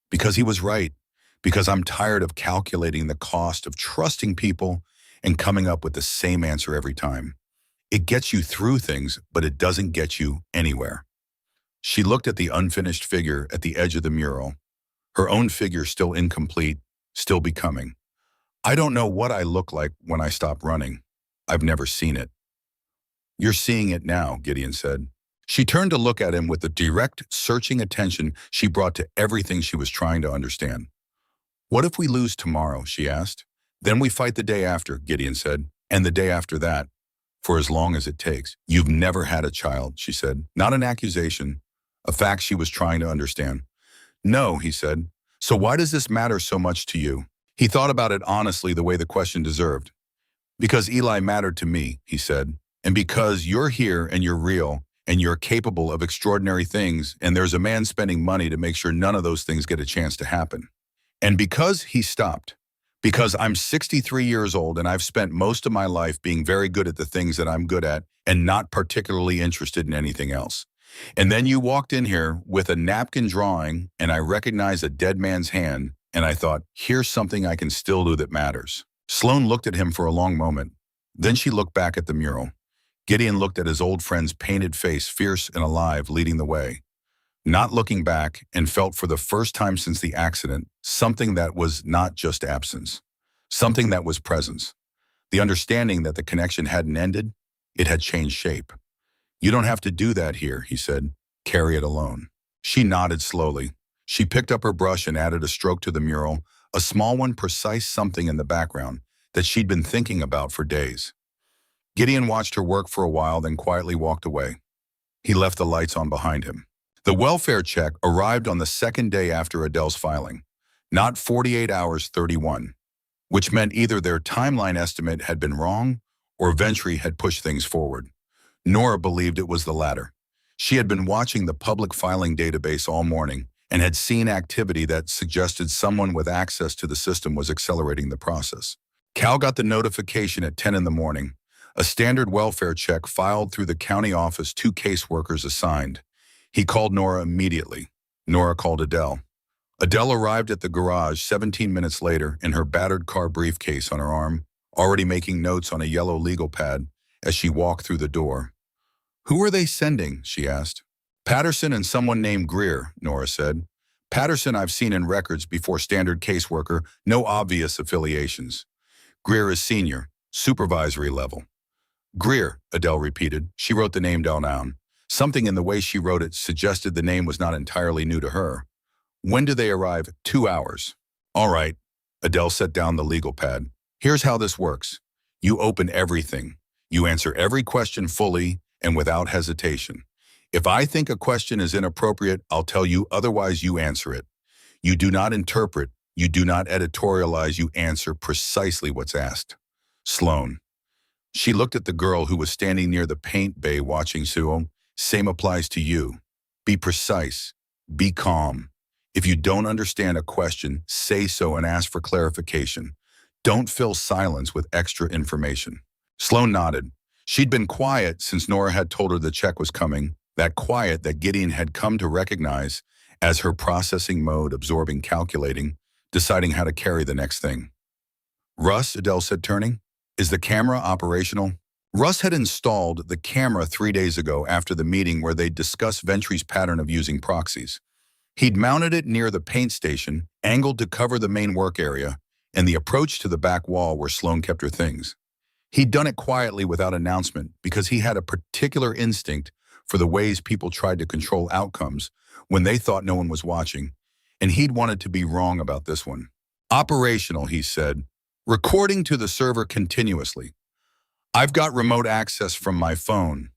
"Because he was right. Because I'm tired of calculating the cost of trusting people and coming up with the same answer every time. It gets you through things, but it doesn't get you anywhere." She looked at the unfinished figure at the edge of the mural, her own figure still incomplete, still becoming. "I don't know what I look like when I stop running. I've never seen it." "You're seeing it now," Gideon said. She turned to look at him with the direct, searching attention she brought to everything she was trying to understand. "What if we lose tomorrow?" she asked. "Then we fight the day after," Gideon said, "and the day after that, for as long as it takes." "You've never had a child," she said. Not an accusation, a fact she was trying to understand. "No," he said. "So why does this matter so much to you?" He thought about it honestly, the way the question deserved. "Because Eli mattered to me," he said, "and because you're here and you're real and you're capable of extraordinary things, and there's a man spending money to make sure none of those things get a chance to happen. And because," he stopped, "because I'm 63 years old and I've spent most of my life being very good at the things that I'm good at and not particularly interested in anything else. And then you walked in here with a napkin drawing and I recognized a dead man's hand and I thought, here's something I can still do that matters." Sloan looked at him for a long moment. Then she looked back at the mural. Gideon looked at his old friend's painted face, fierce and alive, leading the way. Not looking back, and felt for the first time since the accident, something that was not just absence. Something that was presence. The understanding that the connection hadn't ended, it had changed shape. "You don't have to do that here," he said. "Carry it alone." She nodded slowly. She picked up her brush and added a stroke to the mural, a small one, precise something in the background that she'd been thinking about for days. Gideon watched her work for a while, then quietly walked away. He left the lights on behind him. The welfare check arrived on the second day after Adele's filing, not 48 hours, 31, which meant either their timeline estimate had been wrong or Ventry had pushed things forward. Nora believed it was the latter. She had been watching the public filing database all morning and had seen activity that suggested someone with access to the system was accelerating the process. Cal got the notification at 10 in the morning. A standard welfare check filed through the county office, 2 caseworkers assigned. He called Nora immediately. Nora called Adele. Adele arrived at the garage 17 minutes later in her battered car briefcase on her arm, already making notes on a yellow legal pad as she walked through the door. "Who are they sending?" she asked. "Patterson and someone named Greer," Nora said. "Patterson I've seen in records before standard caseworker, no obvious affiliations. Greer is senior, supervisory level." "Greer," Adele repeated. She wrote the name down. Something in the way she wrote it suggested the name was not entirely new to her. "When do they arrive?" 2 hours. "All right." Adele set down the legal pad. "Here's how this works. You open everything. You answer every question fully and without hesitation. If I think a question is inappropriate, I'll tell you, otherwise you answer it. You do not interpret. You do not editorialize. You answer precisely what's asked." Sloan. She looked at the girl who was standing near the paint bay watching Suo. "Same applies to you. Be precise. Be calm. If you don't understand a question, say so and ask for clarification. Don't fill silence with extra information." Sloan nodded. She'd been quiet since Nora had told her the check was coming, that quiet that Gideon had come to recognize as her processing mode, absorbing, calculating, deciding how to carry the next thing. "Russ," Adele said, turning, "is the camera operational?" Russ had installed the camera 3 days ago after the meeting where they'd discussed Ventry's pattern of using proxies. He'd mounted it near the paint station, angled to cover the main work area, and the approach to the back wall where Sloan kept her things. He'd done it quietly without announcement because he had a particular instinct for the ways people tried to control outcomes when they thought no one was watching, and he'd wanted to be wrong about this one. "Operational," he said, "recording to the server continuously. I've got remote access from my phone."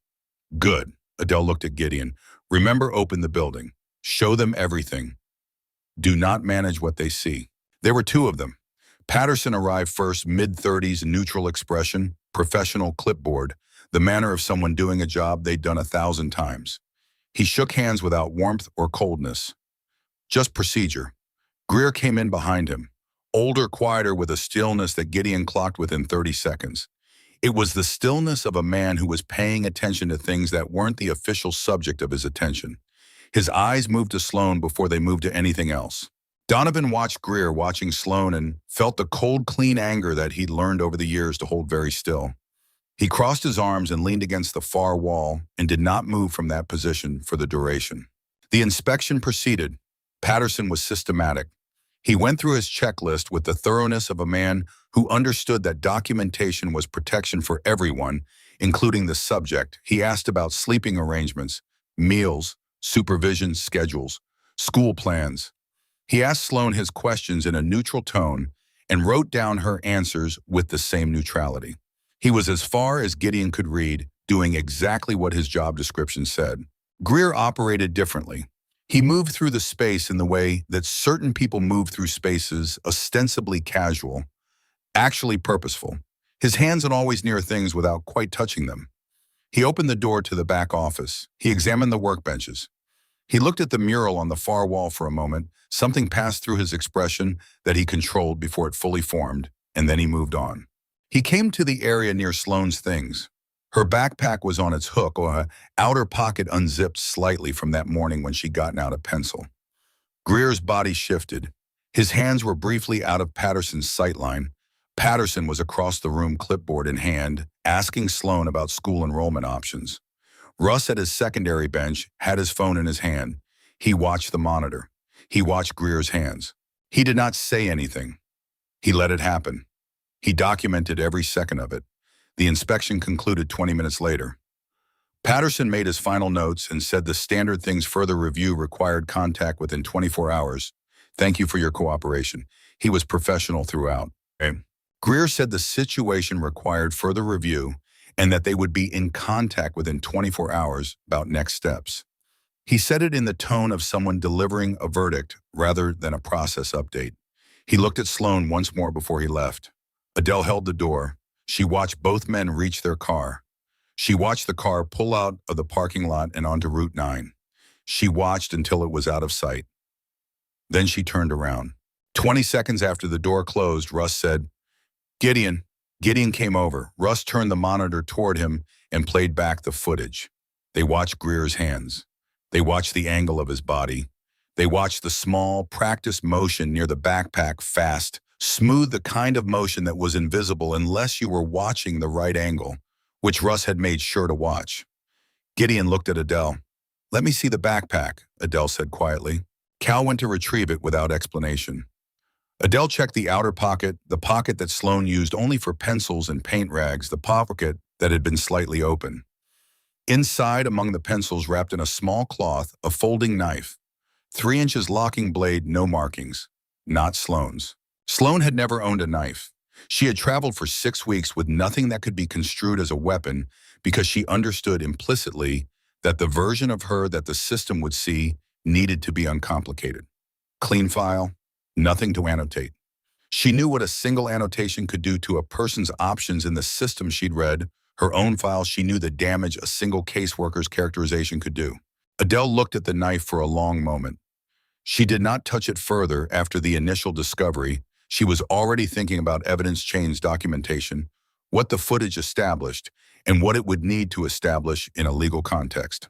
"Good." Adele looked at Gideon. "Remember, open the building. Show them everything. Do not manage what they see." There were 2 of them. Patterson arrived first, mid-30s, neutral expression, professional clipboard, the manner of someone doing a job they'd done 1,000 times. He shook hands without warmth or coldness. Just procedure. Greer came in behind him, older, quieter, with a stillness that Gideon clocked within 30 seconds. It was the stillness of a man who was paying attention to things that weren't the official subject of his attention. His eyes moved to Sloan before they moved to anything else. Donovan watched Greer watching Sloan and felt the cold, clean anger that he'd learned over the years to hold very still. He crossed his arms and leaned against the far wall and did not move from that position for the duration. The inspection proceeded. Patterson was systematic. He went through his checklist with the thoroughness of a man who understood that documentation was protection for everyone, including the subject. He asked about sleeping arrangements, meals, supervision schedules, school plans. He asked Sloan his questions in a neutral tone and wrote down her answers with the same neutrality. He was as far as Gideon could read, doing exactly what his job description said. Greer operated differently. He moved through the space in the way that certain people move through spaces, ostensibly casual, actually purposeful. His hands are always near things without quite touching them. He opened the door to the back office. He examined the workbenches. He looked at the mural on the far wall for a moment. Something passed through his expression that he controlled before it fully formed, and then he moved on. He came to the area near Sloane's things. Her backpack was on its hook, or her outer pocket unzipped slightly from that morning when she'd gotten out a pencil. Greer's body shifted. His hands were briefly out of Patterson's sightline. Patterson was across the room, clipboard in hand, asking Sloan about school enrollment options. Russ at his secondary bench had his phone in his hand. He watched the monitor. He watched Greer's hands. He did not say anything. He let it happen. He documented every second of it. The inspection concluded 20 minutes later. Patterson made his final notes and said the standard things further review required contact within 24 hours. Thank you for your cooperation. He was professional throughout. Okay. Greer said the situation required further review and that they would be in contact within 24 hours about next steps. He said it in the tone of someone delivering a verdict rather than a process update. He looked at Sloan once more before he left. Adele held the door. She watched both men reach their car. She watched the car pull out of the parking lot and onto Route 9. She watched until it was out of sight. Then she turned around. 20 seconds after the door closed, Russ said, "Gideon." Gideon came over. Russ turned the monitor toward him and played back the footage. They watched Greer's hands. They watched the angle of his body. They watched the small, practiced motion near the backpack, fast, smooth, the kind of motion that was invisible unless you were watching the right angle, which Russ had made sure to watch. Gideon looked at Adele. "Let me see the backpack," Adele said quietly. Cal went to retrieve it without explanation. Adele checked the outer pocket, the pocket that Sloan used only for pencils and paint rags, the pocket that had been slightly open. Inside, among the pencils wrapped in a small cloth, a folding knife. 3 inches locking blade, no markings. Not Sloan's. Sloan had never owned a knife. She had traveled for 6 weeks with nothing that could be construed as a weapon because she understood implicitly that the version of her that the system would see needed to be uncomplicated. Clean file, nothing to annotate. She knew what a single annotation could do to a person's options in the system she'd read. Her own file, she knew the damage a single caseworker's characterization could do. Adele looked at the knife for a long moment. She did not touch it further after the initial discovery. She was already thinking about evidence chains documentation, what the footage established, and what it would need to establish in a legal context.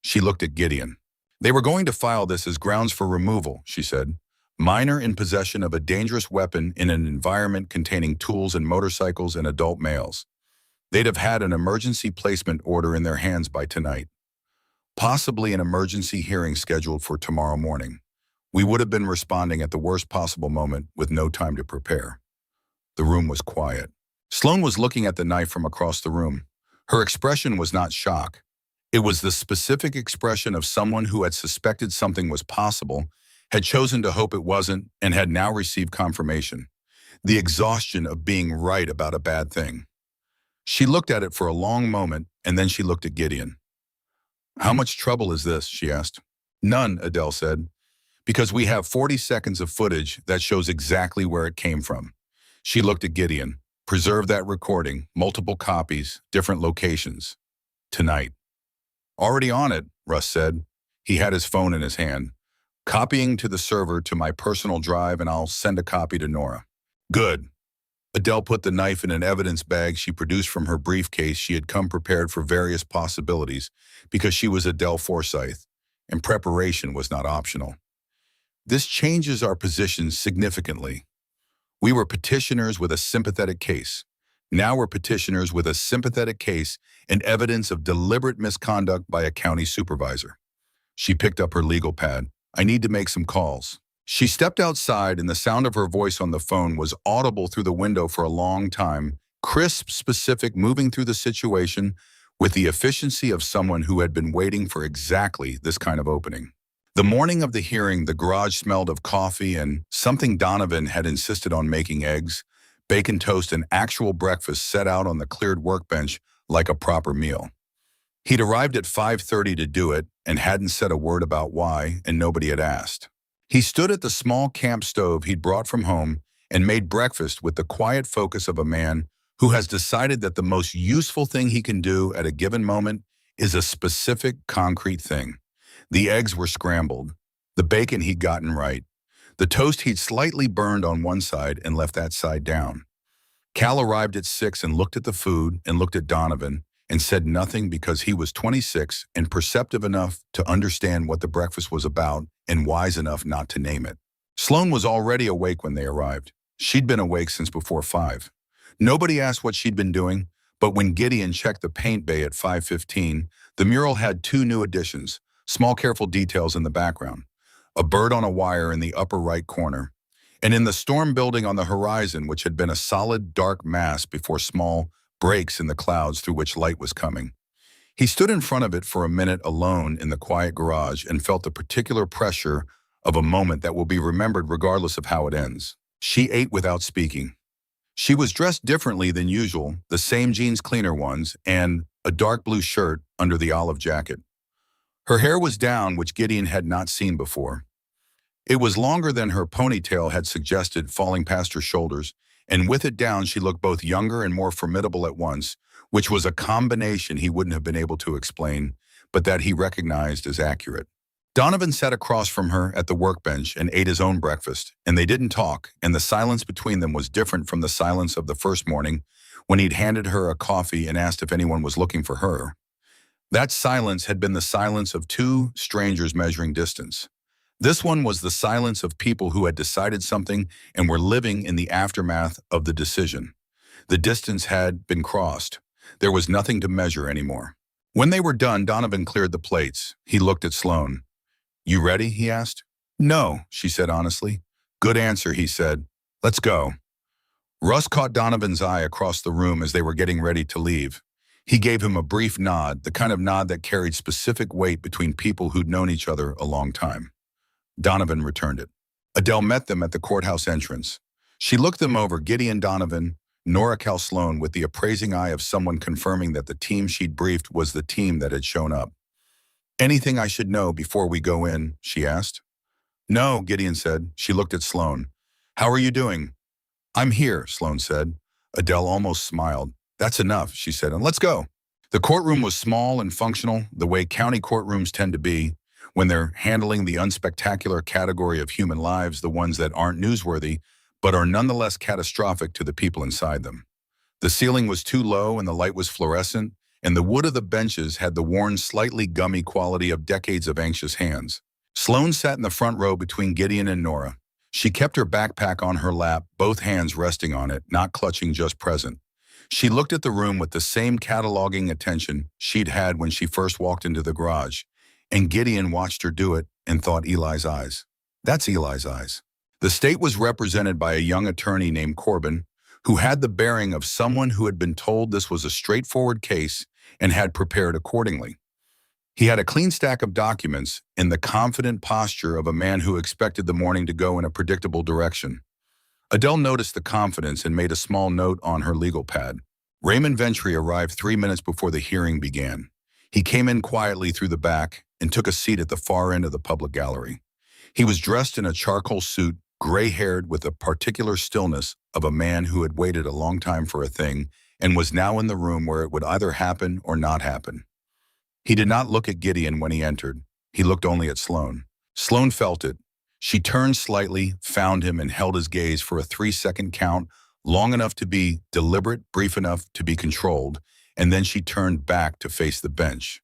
She looked at Gideon. "They were going to file this as grounds for removal," she said. "Minor in possession of a dangerous weapon in an environment containing tools and motorcycles and adult males. They'd have had an emergency placement order in their hands by tonight. Possibly an emergency hearing scheduled for tomorrow morning. We would have been responding at the worst possible moment with no time to prepare." The room was quiet. Sloan was looking at the knife from across the room. Her expression was not shock. It was the specific expression of someone who had suspected something was possible, had chosen to hope it wasn't, and had now received confirmation. The exhaustion of being right about a bad thing. She looked at it for a long moment, and then she looked at Gideon. "How much trouble is this?" she asked. "None," Adele said, "because we have 40 seconds of footage that shows exactly where it came from." She looked at Gideon. "Preserve that recording, multiple copies, different locations. Tonight." "Already on it," Russ said. He had his phone in his hand. "Copying to the server to my personal drive, and I'll send a copy to Nora." "Good." Adele put the knife in an evidence bag she produced from her briefcase. She had come prepared for various possibilities because she was Adele Forsyth, and preparation was not optional. "This changes our position significantly. We were petitioners with a sympathetic case. Now we're petitioners with a sympathetic case and evidence of deliberate misconduct by a county supervisor." She picked up her legal pad. "I need to make some calls." She stepped outside, and the sound of her voice on the phone was audible through the window for a long time, crisp, specific, moving through the situation with the efficiency of someone who had been waiting for exactly this kind of opening. The morning of the hearing, the garage smelled of coffee and something. Donovan had insisted on making eggs, bacon toast, and actual breakfast set out on the cleared workbench like a proper meal. He'd arrived at 5:30 to do it and hadn't said a word about why, and nobody had asked. He stood at the small camp stove he'd brought from home and made breakfast with the quiet focus of a man who has decided that the most useful thing he can do at a given moment is a specific, concrete thing. The eggs were scrambled. The bacon he'd gotten right. The toast he'd slightly burned on one side and left that side down. Cal arrived at 6 and looked at the food and looked at Donovan and said nothing because he was 26 and perceptive enough to understand what the breakfast was about and wise enough not to name it. Sloane was already awake when they arrived. She'd been awake since before 5. Nobody asked what she'd been doing, but when Gideon checked the paint bay at 5:15, the mural had 2 new additions, small careful details in the background, a bird on a wire in the upper right corner, and in the storm building on the horizon, which had been a solid dark mass before small breaks in the clouds through which light was coming. He stood in front of it for a minute alone in the quiet garage and felt the particular pressure of a moment that will be remembered regardless of how it ends. She ate without speaking. She was dressed differently than usual, the same jeans, cleaner ones, and a dark blue shirt under the olive jacket. Her hair was down, which Gideon had not seen before. It was longer than her ponytail had suggested, falling past her shoulders, and with it down she looked both younger and more formidable at once, which was a combination he wouldn't have been able to explain, but that he recognized as accurate. Donovan sat across from her at the workbench and ate his own breakfast, and they didn't talk, and the silence between them was different from the silence of the first morning when he'd handed her a coffee and asked if anyone was looking for her. That silence had been the silence of 2 strangers measuring distance. This one was the silence of people who had decided something and were living in the aftermath of the decision. The distance had been crossed. There was nothing to measure anymore. When they were done, Donovan cleared the plates. He looked at Sloane. "You ready?" he asked. "No," she said honestly. "Good answer," he said. "Let's go." Russ caught Donovan's eye across the room as they were getting ready to leave. He gave him a brief nod, the kind of nod that carried specific weight between people who'd known each other a long time. Donovan returned it. Adele met them at the courthouse entrance. She looked them over, Gideon, Donovan, Nora, Cal, Sloane, with the appraising eye of someone confirming that the team she'd briefed was the team that had shown up. "Anything I should know before we go in?" she asked. "No," Gideon said. She looked at Sloane. "How are you doing?" "I'm here," Sloane said. Adele almost smiled. "That's enough," she said, "and let's go." The courtroom was small and functional, the way county courtrooms tend to be, when they're handling the unspectacular category of human lives, the ones that aren't newsworthy, but are nonetheless catastrophic to the people inside them. The ceiling was too low and the light was fluorescent, and the wood of the benches had the worn, slightly gummy quality of decades of anxious hands. Sloane sat in the front row between Gideon and Nora. She kept her backpack on her lap, both hands resting on it, not clutching, just present. She looked at the room with the same cataloging attention she'd had when she first walked into the garage, and Gideon watched her do it and thought Eli's eyes. That's Eli's eyes. The state was represented by a young attorney named Corbin, who had the bearing of someone who had been told this was a straightforward case and had prepared accordingly. He had a clean stack of documents and the confident posture of a man who expected the morning to go in a predictable direction. Adele noticed the confidence and made a small note on her legal pad. Raymond Ventry arrived 3 minutes before the hearing began. He came in quietly through the back and took a seat at the far end of the public gallery. He was dressed in a charcoal suit, gray-haired, with the particular stillness of a man who had waited a long time for a thing and was now in the room where it would either happen or not happen. He did not look at Gideon when he entered. He looked only at Sloane. Sloane felt it. She turned slightly, found him, and held his gaze for a 3-second count, long enough to be deliberate, brief enough to be controlled, and then she turned back to face the bench.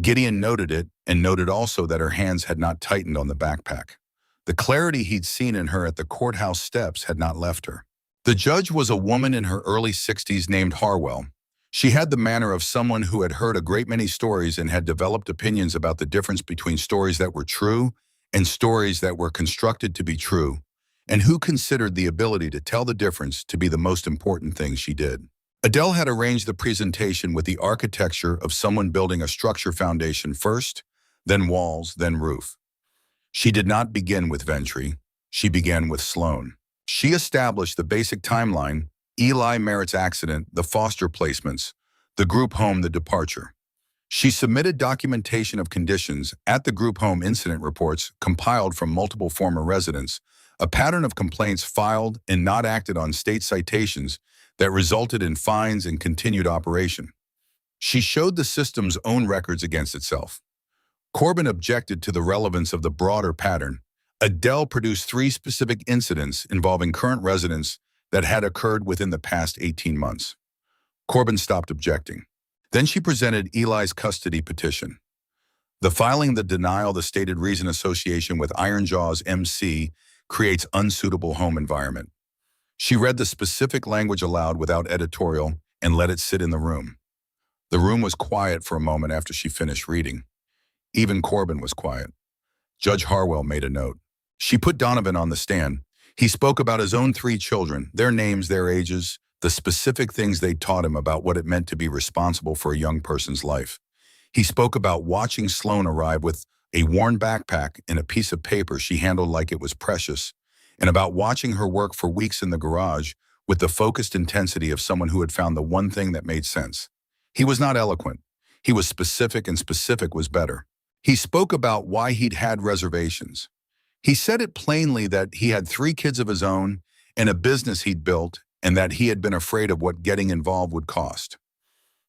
Gideon noted it, and noted also that her hands had not tightened on the backpack. The clarity he'd seen in her at the courthouse steps had not left her. The judge was a woman in her early 60s named Harwell. She had the manner of someone who had heard a great many stories and had developed opinions about the difference between stories that were true and stories that were constructed to be true, and who considered the ability to tell the difference to be the most important thing she did. Adele had arranged the presentation with the architecture of someone building a structure foundation first, then walls, then roof. She did not begin with Ventry. She began with Sloan. She established the basic timeline: Eli Merritt's accident, the foster placements, the group home, the departure. She submitted documentation of conditions at the group home incident reports compiled from multiple former residents, a pattern of complaints filed and not acted on state citations that resulted in fines and continued operation. She showed the system's own records against itself. Corbin objected to the relevance of the broader pattern. Adele produced 3 specific incidents involving current residents that had occurred within the past 18 months. Corbin stopped objecting. Then she presented Eli's custody petition. The filing that denial the stated reason association with Ironjaw's MC creates unsuitable home environment. She read the specific language aloud without editorial and let it sit in the room. The room was quiet for a moment after she finished reading. Even Corbin was quiet. Judge Harwell made a note. She put Donovan on the stand. He spoke about his own 3 children, their names, their ages, the specific things they taught him about what it meant to be responsible for a young person's life. He spoke about watching Sloan arrive with a worn backpack and a piece of paper she handled like it was precious, and about watching her work for weeks in the garage with the focused intensity of someone who had found the one thing that made sense. He was not eloquent. He was specific, and specific was better. He spoke about why he'd had reservations. He said it plainly that he had 3 kids of his own and a business he'd built, and that he had been afraid of what getting involved would cost.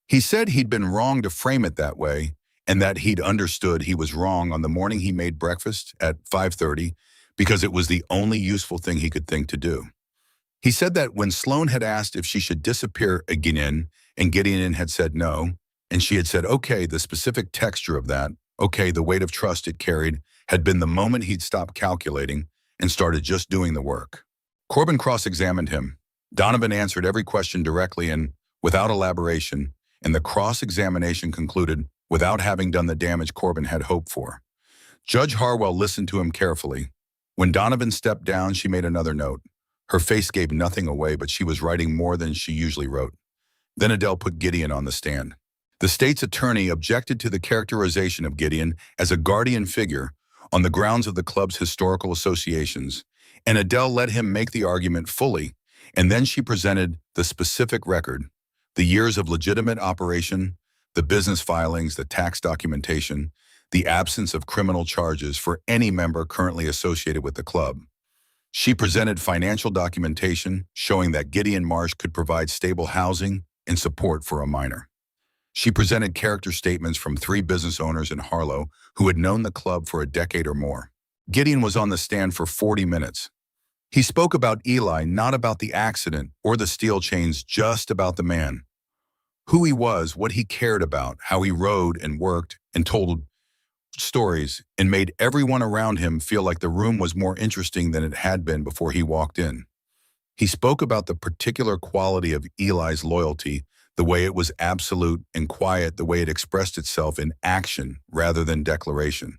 He said he'd been wrong to frame it that way, and that he'd understood he was wrong on the morning he made breakfast at 5:30 because it was the only useful thing he could think to do. He said that when Sloan had asked if she should disappear again, and Gideon had said no, and she had said, okay, the specific texture of that, okay, the weight of trust it carried, had been the moment he'd stopped calculating and started just doing the work. Corbin cross-examined him. Donovan answered every question directly and without elaboration, and the cross-examination concluded without having done the damage Corbin had hoped for. Judge Harwell listened to him carefully. When Donovan stepped down, she made another note. Her face gave nothing away, but she was writing more than she usually wrote. Then Adele put Gideon on the stand. The state's attorney objected to the characterization of Gideon as a guardian figure on the grounds of the club's historical associations, and Adele let him make the argument fully, and then she presented the specific record, the years of legitimate operation, the business filings, the tax documentation, the absence of criminal charges for any member currently associated with the club. She presented financial documentation showing that Gideon Marsh could provide stable housing and support for a minor. She presented character statements from 3 business owners in Harlow who had known the club for a decade or more. Gideon was on the stand for 40 minutes. He spoke about Eli, not about the accident or the steel chains, just about the man. Who he was, what he cared about, how he rode and worked and told stories and made everyone around him feel like the room was more interesting than it had been before he walked in. He spoke about the particular quality of Eli's loyalty, the way it was absolute and quiet, the way it expressed itself in action rather than declaration.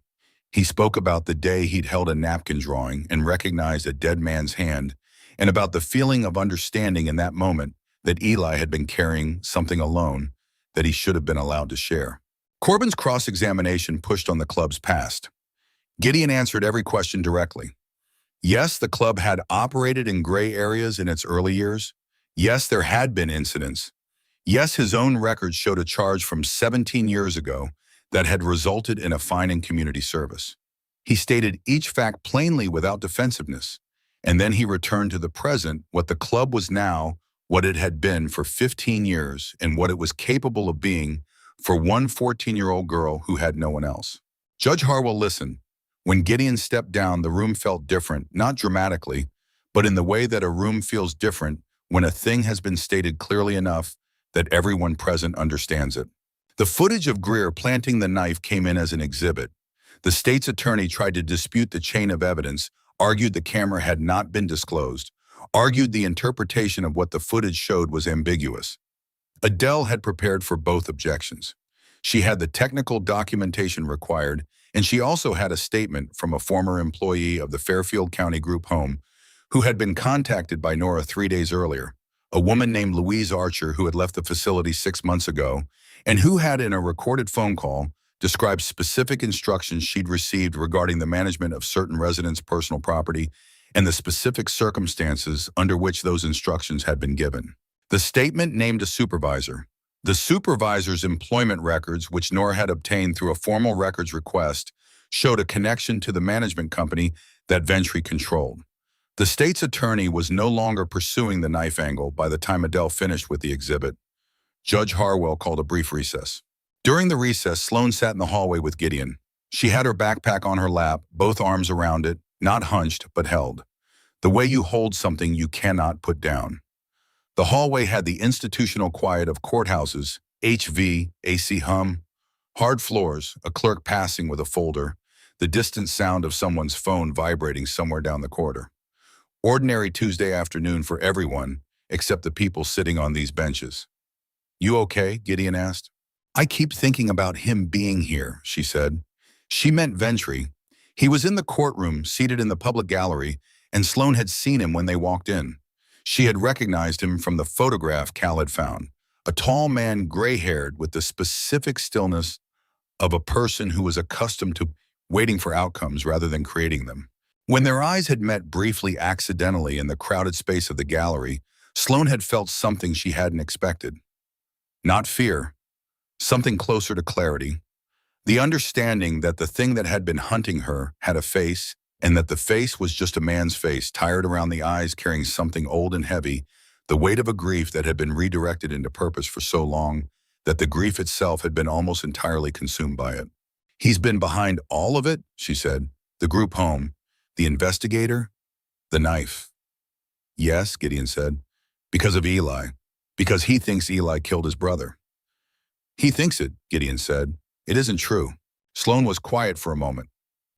He spoke about the day he'd held a napkin drawing and recognized a dead man's hand, and about the feeling of understanding in that moment that Eli had been carrying something alone that he should have been allowed to share. Corbin's cross-examination pushed on the club's past. Gideon answered every question directly. Yes, the club had operated in gray areas in its early years. Yes, there had been incidents. Yes, his own records showed a charge from 17 years ago that had resulted in a fine in community service. He stated each fact plainly without defensiveness, and then he returned to the present, what the club was now, what it had been for 15 years, and what it was capable of being for one 14-year-old girl who had no one else. Judge Harwell listened. When Gideon stepped down, the room felt different, not dramatically, but in the way that a room feels different when a thing has been stated clearly enough that everyone present understands it. The footage of Greer planting the knife came in as an exhibit. The state's attorney tried to dispute the chain of evidence, argued the camera had not been disclosed, argued the interpretation of what the footage showed was ambiguous. Adele had prepared for both objections. She had the technical documentation required, and she also had a statement from a former employee of the Fairfield County Group Home who had been contacted by Nora 3 days earlier, a woman named Louise Archer who had left the facility 6 months ago and who had, in a recorded phone call, described specific instructions she'd received regarding the management of certain residents' personal property and the specific circumstances under which those instructions had been given. The statement named a supervisor. The supervisor's employment records, which Nora had obtained through a formal records request, showed a connection to the management company that Ventry controlled. The state's attorney was no longer pursuing the knife angle by the time Adele finished with the exhibit. Judge Harwell called a brief recess. During the recess, Sloan sat in the hallway with Gideon. She had her backpack on her lap, both arms around it, not hunched, but held. The way you hold something you cannot put down. The hallway had the institutional quiet of courthouses, HV, AC hum, hard floors, a clerk passing with a folder, the distant sound of someone's phone vibrating somewhere down the corridor. Ordinary Tuesday afternoon for everyone, except the people sitting on these benches. "You okay?" Gideon asked. "I keep thinking about him being here," she said. She meant Ventry. He was in the courtroom, seated in the public gallery, and Sloan had seen him when they walked in. She had recognized him from the photograph Cal had found, a tall man, gray-haired, with the specific stillness of a person who was accustomed to waiting for outcomes rather than creating them. When their eyes had met briefly accidentally in the crowded space of the gallery, Sloan had felt something she hadn't expected. Not fear, something closer to clarity. The understanding that the thing that had been hunting her had a face, and that the face was just a man's face, tired around the eyes, carrying something old and heavy, the weight of a grief that had been redirected into purpose for so long that the grief itself had been almost entirely consumed by it. "He's been behind all of it," she said. "The group home, the investigator, the knife." "Yes," Gideon said, "because of Eli. Because he thinks Eli killed his brother." "He thinks it," Gideon said. "It isn't true." Sloan was quiet for a moment.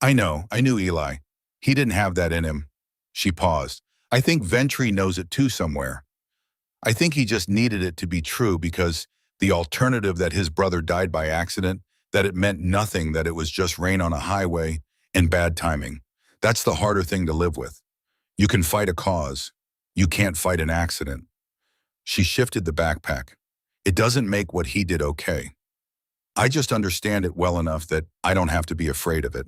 I knew Eli. He didn't have that in him." She paused. "I think Ventry knows it too somewhere. I think he just needed it to be true because the alternative that his brother died by accident, that it meant nothing, that it was just rain on a highway and bad timing. That's the harder thing to live with. You can fight a cause. You can't fight an accident." She shifted the backpack. "It doesn't make what he did okay. I just understand it well enough that I don't have to be afraid of it."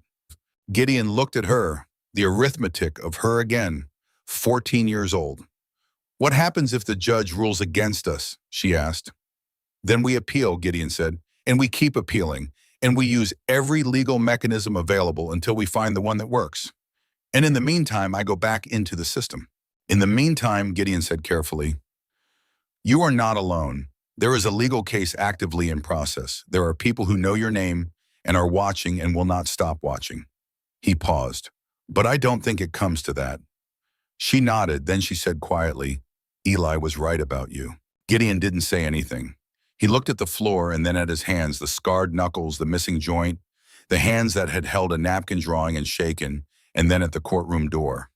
Gideon looked at her, the arithmetic of her again, 14 years old. "What happens if the judge rules against us?" she asked. "Then we appeal," Gideon said, "and we keep appealing, and we use every legal mechanism available until we find the one that works. And in the meantime, I go back into the system." "In the meantime," Gideon said carefully, "you are not alone. There is a legal case actively in process. There are people who know your name and are watching and will not stop watching." He paused. "But I don't think it comes to that." She nodded, then she said quietly, "Eli was right about you." Gideon didn't say anything. He looked at the floor and then at his hands, the scarred knuckles, the missing joint, the hands that had held a napkin drawing and shaken, and then at the courtroom door.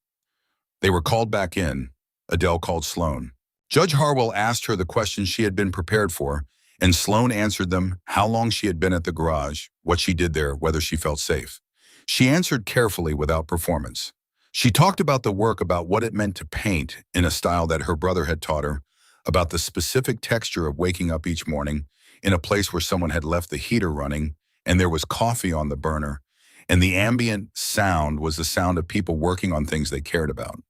They were called back in. Adele called Sloan. Judge Harwell asked her the questions she had been prepared for, and Sloan answered them: how long she had been at the garage, what she did there, whether she felt safe. She answered carefully without performance. She talked about the work, about what it meant to paint in a style that her brother had taught her, about the specific texture of waking up each morning in a place where someone had left the heater running and there was coffee on the burner, and the ambient sound was the sound of people working on things they cared about.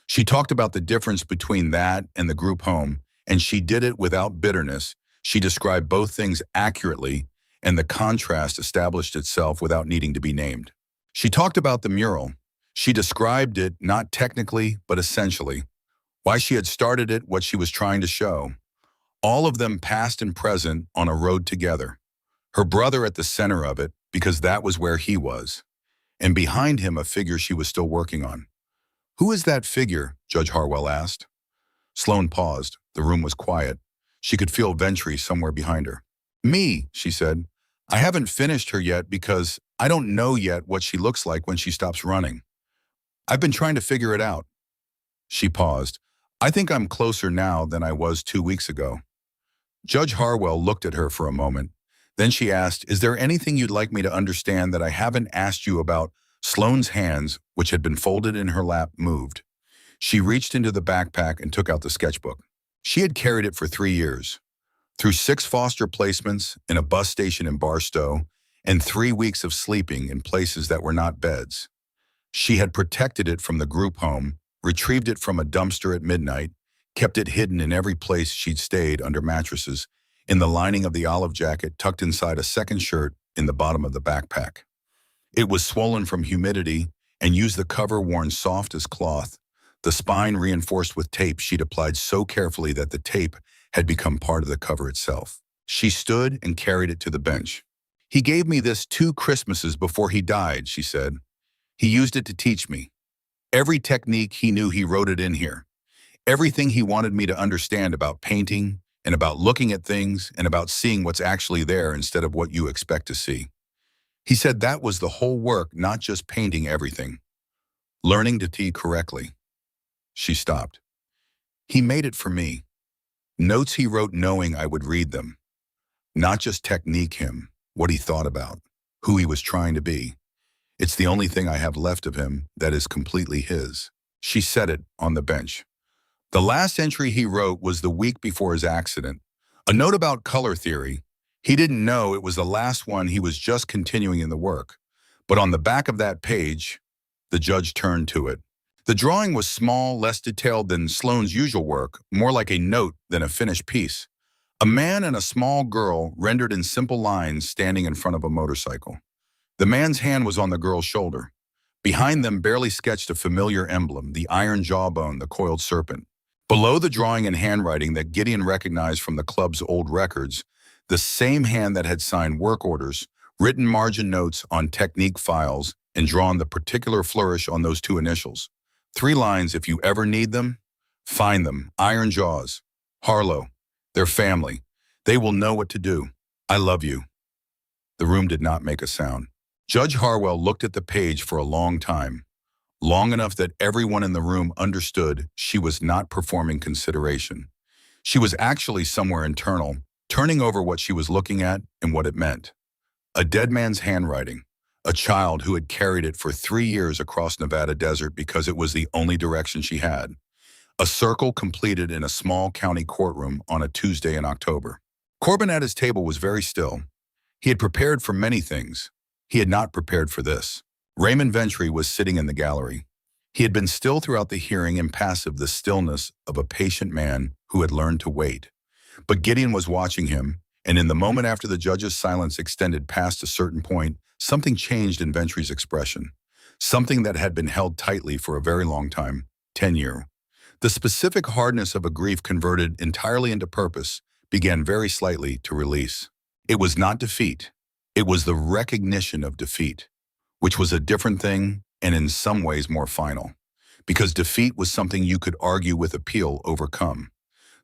She talked about the difference between that and the group home, and she did it without bitterness. She described both things accurately, and the contrast established itself without needing to be named. She talked about the mural. She described it not technically, but essentially. Why she had started it, what she was trying to show. All of them past and present on a road together. Her brother at the center of it, because that was where he was. And behind him, a figure she was still working on. "Who is that figure?" Judge Harwell asked. Sloan paused. The room was quiet. She could feel Ventry somewhere behind her. "Me," she said. "I haven't finished her yet because I don't know yet what she looks like when she stops running. I've been trying to figure it out." She paused. "I think I'm closer now than I was 2 weeks ago." Judge Harwell looked at her for a moment. Then she asked, "Is there anything you'd like me to understand that I haven't asked you about?" Sloan's hands, which had been folded in her lap, moved. She reached into the backpack and took out the sketchbook. She had carried it for 3 years, through 6 foster placements in a bus station in Barstow and 3 weeks of sleeping in places that were not beds. She had protected it from the group home, retrieved it from a dumpster at midnight, kept it hidden in every place she'd stayed under mattresses, in the lining of the olive jacket tucked inside a second shirt in the bottom of the backpack. It was swollen from humidity and used the cover worn soft as cloth, the spine reinforced with tape she'd applied so carefully that the tape had become part of the cover itself. She stood and carried it to the bench. "He gave me this 2 Christmases before he died," she said. "He used it to teach me. Every technique he knew, he wrote it in here. Everything he wanted me to understand about painting and about looking at things and about seeing what's actually there instead of what you expect to see. He said that was the whole work, not just painting everything. Learning to tea correctly." She stopped. "He made it for me. Notes he wrote knowing I would read them. Not just technique him, what he thought about, who he was trying to be. It's the only thing I have left of him that is completely his." She said it on the bench. The last entry he wrote was the week before his accident. A note about color theory. He didn't know it was the last one, he was just continuing in the work. But on the back of that page, the judge turned to it. The drawing was small, less detailed than Sloane's usual work, more like a note than a finished piece. A man and a small girl rendered in simple lines standing in front of a motorcycle. The man's hand was on the girl's shoulder. Behind them, barely sketched a familiar emblem, the iron jawbone, the coiled serpent. Below the drawing in handwriting that Gideon recognized from the club's old records, the same hand that had signed work orders, written margin notes on technique files, and drawn the particular flourish on those 2 initials. 3 lines: "If you ever need them, find them. Iron Jaws. Harlow. Their family. They will know what to do. I love you." The room did not make a sound. Judge Harwell looked at the page for a long time, long enough that everyone in the room understood she was not performing consideration. She was actually somewhere internal, turning over what she was looking at and what it meant. A dead man's handwriting, a child who had carried it for 3 years across Nevada desert because it was the only direction she had. A circle completed in a small county courtroom on a Tuesday in October. Corbin at his table was very still. He had prepared for many things. He had not prepared for this. Raymond Ventry was sitting in the gallery. He had been still throughout the hearing, impassive, the stillness of a patient man who had learned to wait. But Gideon was watching him, and in the moment after the judge's silence extended past a certain point, something changed in Ventry's expression. Something that had been held tightly for a very long time, tenure. The specific hardness of a grief converted entirely into purpose began very slightly to release. It was not defeat. It was the recognition of defeat, which was a different thing and in some ways more final. Because defeat was something you could argue with appeal, overcome.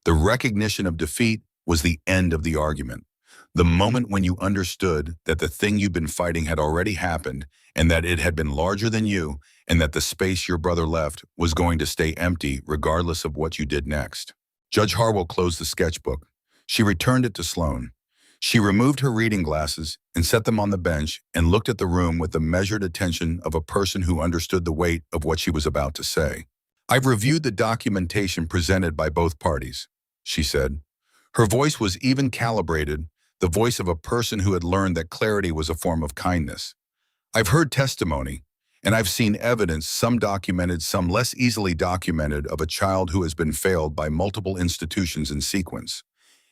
The recognition of defeat was the end of the argument. The moment when you understood that the thing you'd been fighting had already happened and that it had been larger than you and that the space your brother left was going to stay empty regardless of what you did next. Judge Harwell closed the sketchbook. She returned it to Sloane. She removed her reading glasses and set them on the bench and looked at the room with the measured attention of a person who understood the weight of what she was about to say. "I've reviewed the documentation presented by both parties," she said. Her voice was even calibrated, the voice of a person who had learned that clarity was a form of kindness. "I've heard testimony, and I've seen evidence, some documented, some less easily documented, of a child who has been failed by multiple institutions in sequence,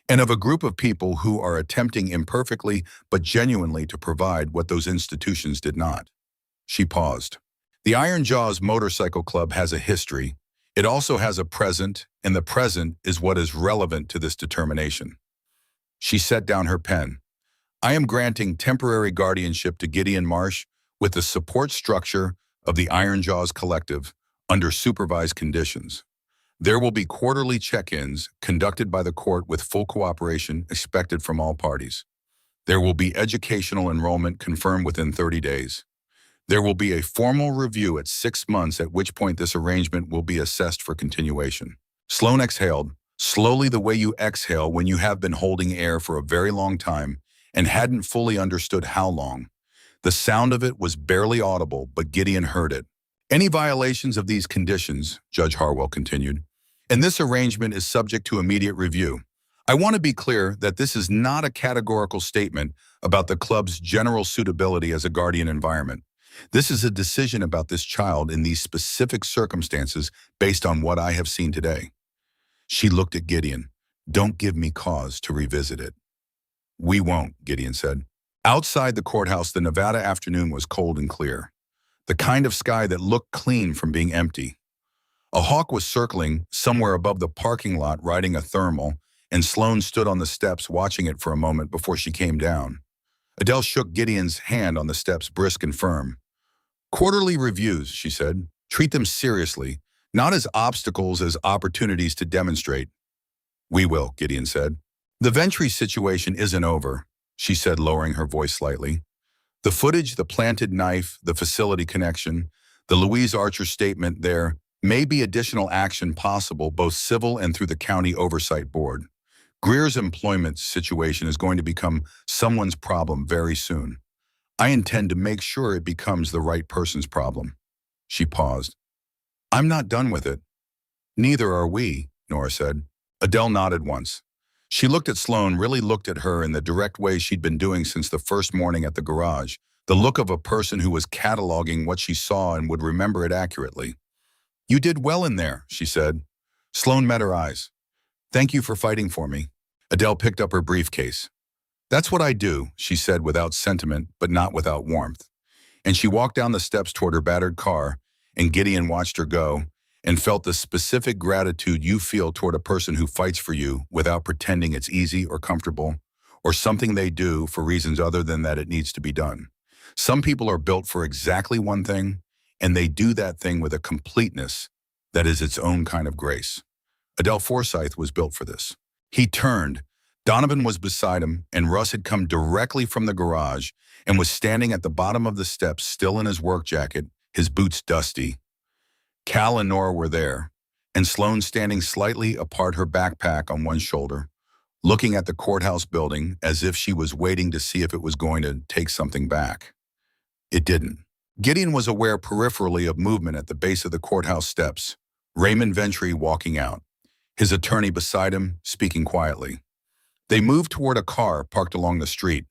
and of a group of people who are attempting imperfectly but genuinely to provide what those institutions did not." She paused. "The Iron Jaws Motorcycle Club has a history. It also has a present, and the present is what is relevant to this determination." She set down her pen. "I am granting temporary guardianship to Gideon Marsh with the support structure of the Iron Jaws Collective under supervised conditions. There will be quarterly check-ins conducted by the court with full cooperation expected from all parties. There will be educational enrollment confirmed within 30 days. There will be a formal review at 6 months, at which point this arrangement will be assessed for continuation." Sloane exhaled, slowly, the way you exhale when you have been holding air for a very long time and hadn't fully understood how long. The sound of it was barely audible, but Gideon heard it. "Any violations of these conditions," Judge Harwell continued, And this arrangement is subject to immediate review. I want to be clear that this is not a categorical statement about the club's general suitability as a guardian environment. This is a decision about this child in these specific circumstances based on what I have seen today. She looked at Gideon. Don't give me cause to revisit it. We won't, Gideon said. Outside the courthouse, the Nevada afternoon was cold and clear, the kind of sky that looked clean from being empty. A hawk was circling somewhere above the parking lot riding a thermal, and Sloane stood on the steps watching it for a moment before she came down. Adele shook Gideon's hand on the steps, brisk and firm. Quarterly reviews, she said. Treat them seriously, not as obstacles, as opportunities to demonstrate. We will, Gideon said. The Ventry situation isn't over, she said, lowering her voice slightly. The footage, the planted knife, the facility connection, the Louise Archer statement, there may be additional action possible, both civil and through the county oversight board. Greer's employment situation is going to become someone's problem very soon. I intend to make sure it becomes the right person's problem. She paused. I'm not done with it. Neither are we, Nora said. Adele nodded once. She looked at Sloane, really looked at her in the direct way she'd been doing since the first morning at the garage, the look of a person who was cataloging what she saw and would remember it accurately. You did well in there, she said. Sloane met her eyes. Thank you for fighting for me. Adele picked up her briefcase. That's what I do, she said without sentiment, but not without warmth. And she walked down the steps toward her battered car, and Gideon watched her go, and felt the specific gratitude you feel toward a person who fights for you without pretending it's easy or comfortable, or something they do for reasons other than that it needs to be done. Some people are built for exactly one thing, and they do that thing with a completeness that is its own kind of grace. Adele Forsyth was built for this. He turned. Donovan was beside him, and Russ had come directly from the garage and was standing at the bottom of the steps, still in his work jacket, his boots dusty. Cal and Nora were there, and Sloane standing slightly apart, her backpack on one shoulder, looking at the courthouse building as if she was waiting to see if it was going to take something back. It didn't. Gideon was aware peripherally of movement at the base of the courthouse steps. Raymond Ventry walking out, his attorney beside him, speaking quietly. They moved toward a car parked along the street.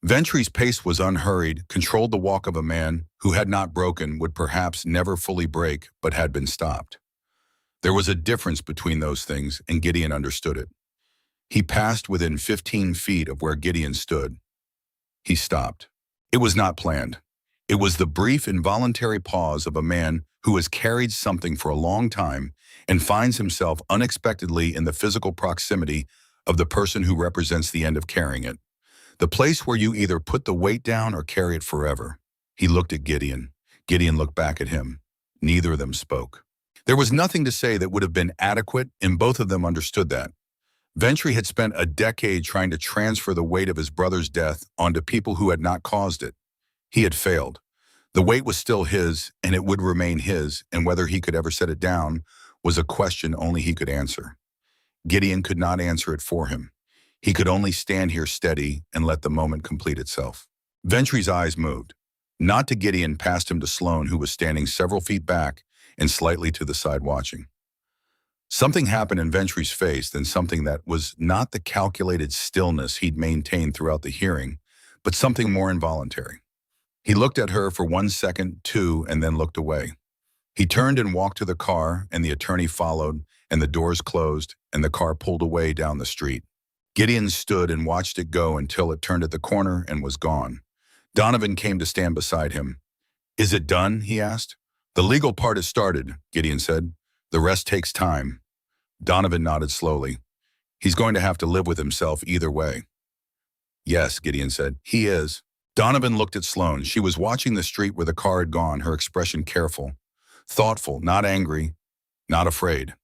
Ventry's pace was unhurried, controlled the walk of a man who had not broken, would perhaps never fully break, but had been stopped. There was a difference between those things, and Gideon understood it. He passed within 15 feet of where Gideon stood. He stopped. It was not planned. It was the brief, involuntary pause of a man who has carried something for a long time and finds himself unexpectedly in the physical proximity of the person who represents the end of carrying it. The place where you either put the weight down or carry it forever. He looked at Gideon. Gideon looked back at him. Neither of them spoke. There was nothing to say that would have been adequate, and both of them understood that. Ventry had spent a decade trying to transfer the weight of his brother's death onto people who had not caused it. He had failed. The weight was still his, and it would remain his, and whether he could ever set it down was a question only he could answer. Gideon could not answer it for him. He could only stand here steady and let the moment complete itself. Ventry's eyes moved, not to Gideon, past him to Sloane, who was standing several feet back and slightly to the side watching. Something happened in Ventry's face, then something that was not the calculated stillness he'd maintained throughout the hearing, but something more involuntary. He looked at her for 1 second, 2, and then looked away. He turned and walked to the car, and the attorney followed, and the doors closed, and the car pulled away down the street. Gideon stood and watched it go until it turned at the corner and was gone. Donovan came to stand beside him. Is it done? He asked. The legal part has started, Gideon said. The rest takes time. Donovan nodded slowly. He's going to have to live with himself either way. Yes, Gideon said. He is. Donovan looked at Sloane. She was watching the street where the car had gone, her expression careful, thoughtful, not angry, not afraid.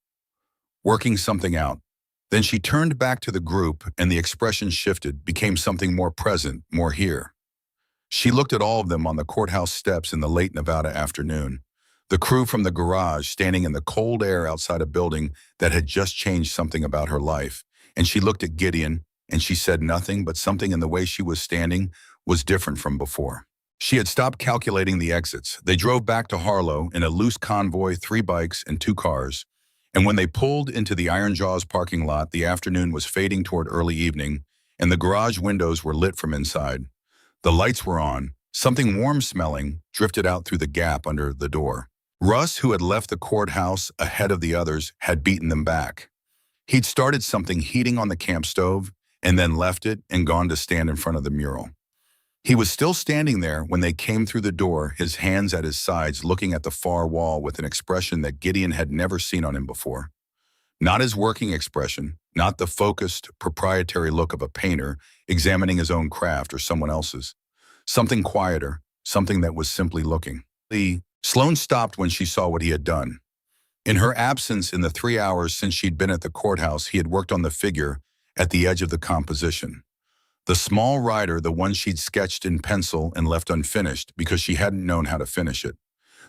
Working something out. Then she turned back to the group, and the expression shifted, became something more present, more here. She looked at all of them on the courthouse steps in the late Nevada afternoon, the crew from the garage standing in the cold air outside a building that had just changed something about her life. And she looked at Gideon, and she said nothing, but something in the way she was standing was different from before. She had stopped calculating the exits. They drove back to Harlow in a loose convoy, 3 bikes and 2 cars, And when they pulled into the Iron Jaws parking lot, the afternoon was fading toward early evening, and the garage windows were lit from inside. The lights were on. Something warm-smelling drifted out through the gap under the door. Russ, who had left the courthouse ahead of the others, had beaten them back. He'd started something heating on the camp stove and then left it and gone to stand in front of the mural. He was still standing there when they came through the door, his hands at his sides, looking at the far wall with an expression that Gideon had never seen on him before. Not his working expression, not the focused, proprietary look of a painter examining his own craft or someone else's. Something quieter, something that was simply looking. Sloane stopped when she saw what he had done. In her absence in the 3 hours since she'd been at the courthouse, he had worked on the figure at the edge of the composition. The small rider, the one she'd sketched in pencil and left unfinished because she hadn't known how to finish it.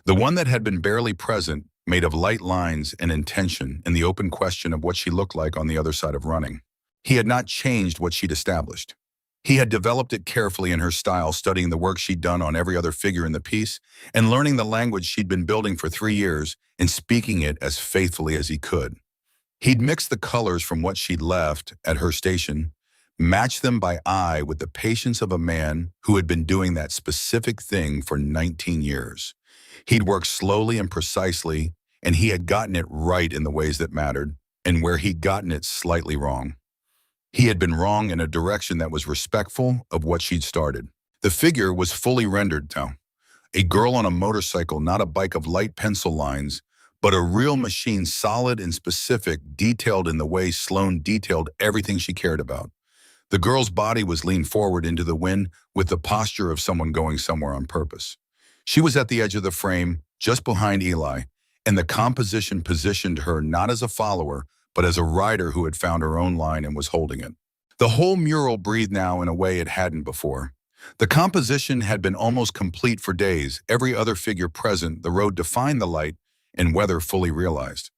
The one that had been barely present, made of light lines and intention, and the open question of what she looked like on the other side of running. He had not changed what she'd established. He had developed it carefully in her style, studying the work she'd done on every other figure in the piece and learning the language she'd been building for 3 years and speaking it as faithfully as he could. He'd mixed the colors from what she'd left at her station, matched them by eye with the patience of a man who had been doing that specific thing for 19 years. He'd worked slowly and precisely, and he had gotten it right in the ways that mattered, and where he'd gotten it slightly wrong. He had been wrong in a direction that was respectful of what she'd started. The figure was fully rendered now. A girl on a motorcycle, not a bike of light pencil lines, but a real machine, solid and specific, detailed in the way Sloane detailed everything she cared about. The girl's body was leaned forward into the wind with the posture of someone going somewhere on purpose. She was at the edge of the frame, just behind Eli, and the composition positioned her not as a follower, but as a rider who had found her own line and was holding it. The whole mural breathed now in a way it hadn't before. The composition had been almost complete for days, every other figure present, the road defined the light, and weather fully realized.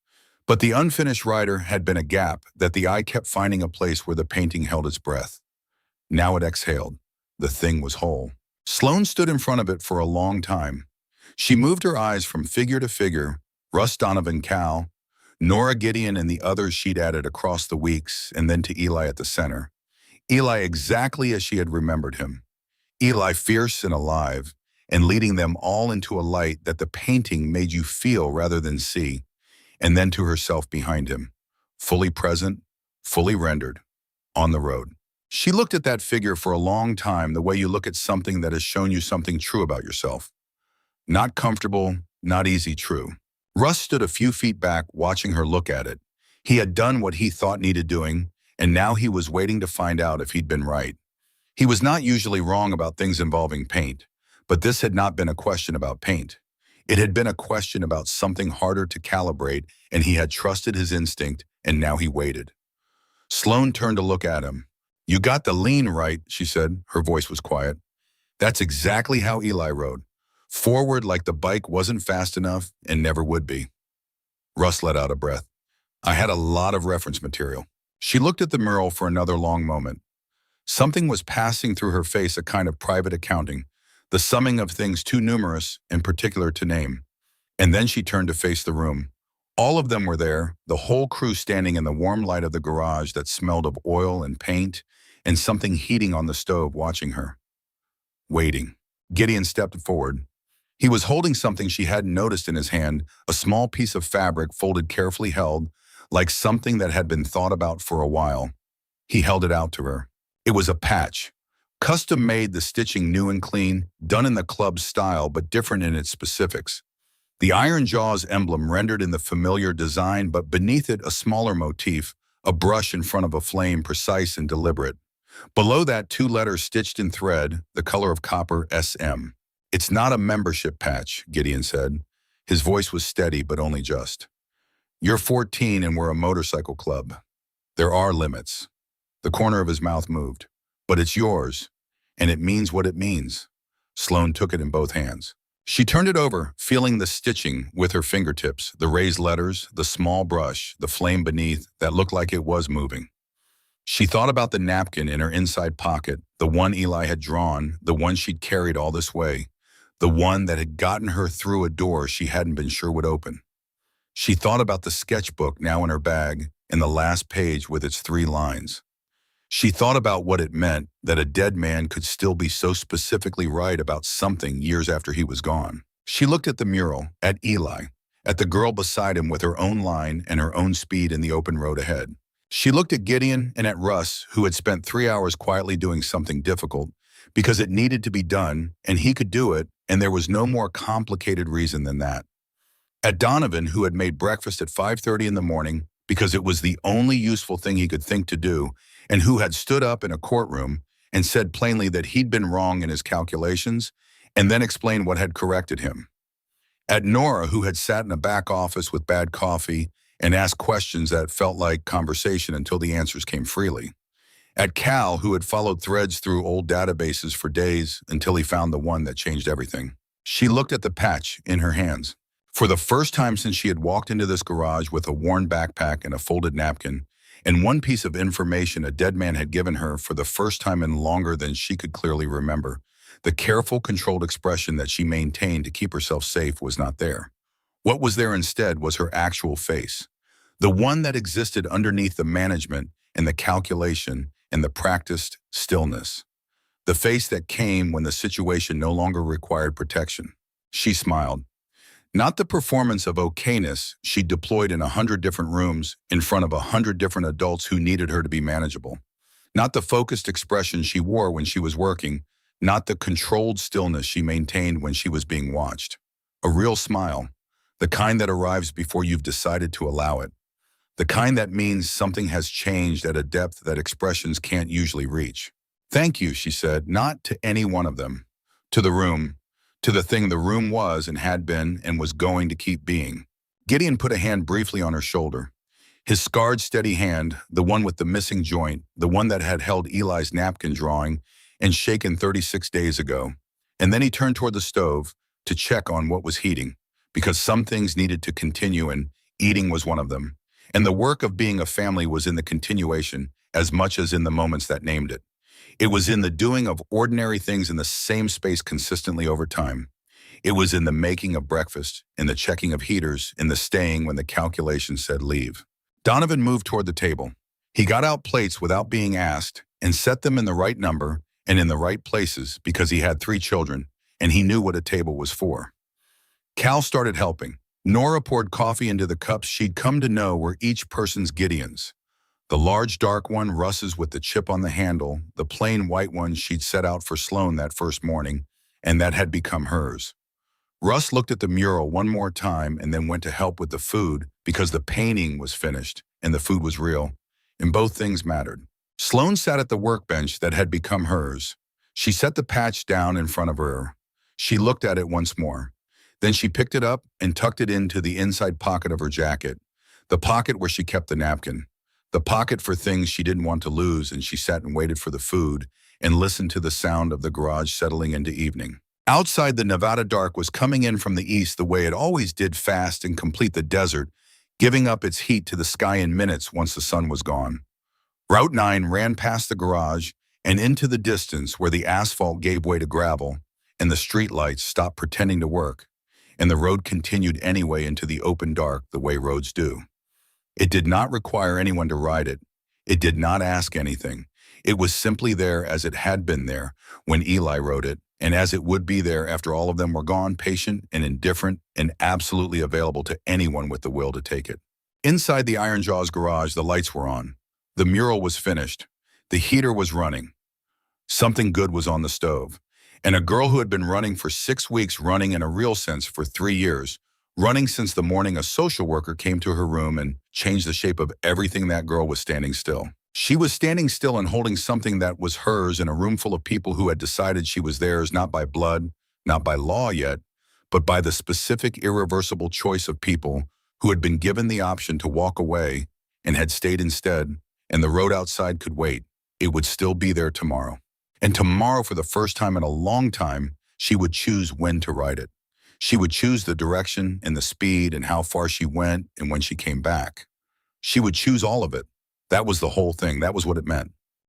But the unfinished rider had been a gap that the eye kept finding a place where the painting held its breath. Now it exhaled. The thing was whole. Sloane stood in front of it for a long time. She moved her eyes from figure to figure, Russ, Donovan, Cal, Nora, Gideon, and the others she'd added across the weeks, and then to Eli at the center. Eli exactly as she had remembered him. Eli fierce and alive, and leading them all into a light that the painting made you feel rather than see, and then to herself behind him, fully present, fully rendered, on the road. She looked at that figure for a long time, the way you look at something that has shown you something true about yourself. Not comfortable, not easy, true. Russ stood a few feet back, watching her look at it. He had done what he thought needed doing, and now he was waiting to find out if he'd been right. He was not usually wrong about things involving paint, but this had not been a question about paint. It had been a question about something harder to calibrate, and he had trusted his instinct, and now he waited. Sloane turned to look at him. "You got the lean right," she said. Her voice was quiet. "That's exactly how Eli rode. Forward like the bike wasn't fast enough and never would be." Russ let out a breath. "I had a lot of reference material." She looked at the mural for another long moment. Something was passing through her face, a kind of private accounting, the summing of things too numerous and particular to name. And then she turned to face the room. All of them were there, the whole crew standing in the warm light of the garage that smelled of oil and paint and something heating on the stove, watching her. Waiting. Gideon stepped forward. He was holding something she hadn't noticed in his hand, a small piece of fabric folded carefully held, like something that had been thought about for a while. He held it out to her. It was a patch. Custom-made, the stitching new and clean, done in the club's style but different in its specifics. The Iron Jaws emblem rendered in the familiar design, but beneath it a smaller motif, a brush in front of a flame, precise and deliberate. Below that, 2 letters stitched in thread, the color of copper, SM. "It's not a membership patch," Gideon said. His voice was steady, but only just. "You're 14 and we're a motorcycle club. There are limits." The corner of his mouth moved. "But it's yours, and it means what it means." Sloane took it in both hands. She turned it over, feeling the stitching with her fingertips, the raised letters, the small brush, the flame beneath that looked like it was moving. She thought about the napkin in her inside pocket, the one Eli had drawn, the one she'd carried all this way, the one that had gotten her through a door she hadn't been sure would open. She thought about the sketchbook now in her bag and the last page with its 3 lines. She thought about what it meant that a dead man could still be so specifically right about something years after he was gone. She looked at the mural, at Eli, at the girl beside him with her own line and her own speed in the open road ahead. She looked at Gideon and at Russ, who had spent 3 hours quietly doing something difficult because it needed to be done and he could do it, and there was no more complicated reason than that. At Donovan, who had made breakfast at 5:30 in the morning because it was the only useful thing he could think to do, and who had stood up in a courtroom and said plainly that he'd been wrong in his calculations and then explained what had corrected him. At Nora, who had sat in a back office with bad coffee and asked questions that felt like conversation until the answers came freely. At Cal, who had followed threads through old databases for days until he found the one that changed everything. She looked at the patch in her hands. For the first time since she had walked into this garage with a worn backpack and a folded napkin, and one piece of information a dead man had given her for the first time in longer than she could clearly remember, the careful, controlled expression that she maintained to keep herself safe was not there. What was there instead was her actual face, the one that existed underneath the management and the calculation and the practiced stillness, the face that came when the situation no longer required protection. She smiled. Not the performance of okayness she deployed in 100 different rooms in front of 100 different adults who needed her to be manageable. Not the focused expression she wore when she was working, not the controlled stillness she maintained when she was being watched. A real smile, the kind that arrives before you've decided to allow it. The kind that means something has changed at a depth that expressions can't usually reach. Thank you, she said, not to any one of them. To the room, to the thing the room was and had been and was going to keep being. Gideon put a hand briefly on her shoulder. His scarred, steady hand, the one with the missing joint, the one that had held Eli's napkin drawing and shaken 36 days ago. And then he turned toward the stove to check on what was heating, because some things needed to continue and eating was one of them. And the work of being a family was in the continuation as much as in the moments that named it. It was in the doing of ordinary things in the same space consistently over time. It was in the making of breakfast, in the checking of heaters, in the staying when the calculation said leave. Donovan moved toward the table. He got out plates without being asked and set them in the right number and in the right places because he had 3 children and he knew what a table was for. Cal started helping. Nora poured coffee into the cups she'd come to know were each person's Gideon's. The large dark one, Russ's with the chip on the handle, the plain white one she'd set out for Sloan that first morning, and that had become hers. Russ looked at the mural one more time and then went to help with the food because the painting was finished and the food was real, and both things mattered. Sloan sat at the workbench that had become hers. She set the patch down in front of her. She looked at it once more. Then she picked it up and tucked it into the inside pocket of her jacket, the pocket where she kept the napkin, the pocket for things she didn't want to lose, and she sat and waited for the food and listened to the sound of the garage settling into evening. Outside, the Nevada dark was coming in from the east the way it always did, fast and complete the desert, giving up its heat to the sky in minutes once the sun was gone. Route 9 ran past the garage and into the distance where the asphalt gave way to gravel and the street lights stopped pretending to work, and the road continued anyway into the open dark the way roads do. It did not require anyone to ride it. It did not ask anything. It was simply there as it had been there when Eli rode it, and as it would be there after all of them were gone, patient and indifferent and absolutely available to anyone with the will to take it. Inside the Iron Jaws garage, the lights were on. The mural was finished. The heater was running. Something good was on the stove. And a girl who had been running for 6 weeks, running in a real sense for 3 years, running since the morning a social worker came to her room and changed the shape of everything, that girl was standing still. She was standing still and holding something that was hers in a room full of people who had decided she was theirs, not by blood, not by law yet, but by the specific irreversible choice of people who had been given the option to walk away and had stayed instead, and the road outside could wait. It would still be there tomorrow. And tomorrow, for the first time in a long time, she would choose when to ride it. She would choose the direction and the speed and how far she went and when she came back. She would choose all of it. That was the whole thing. That was what it meant.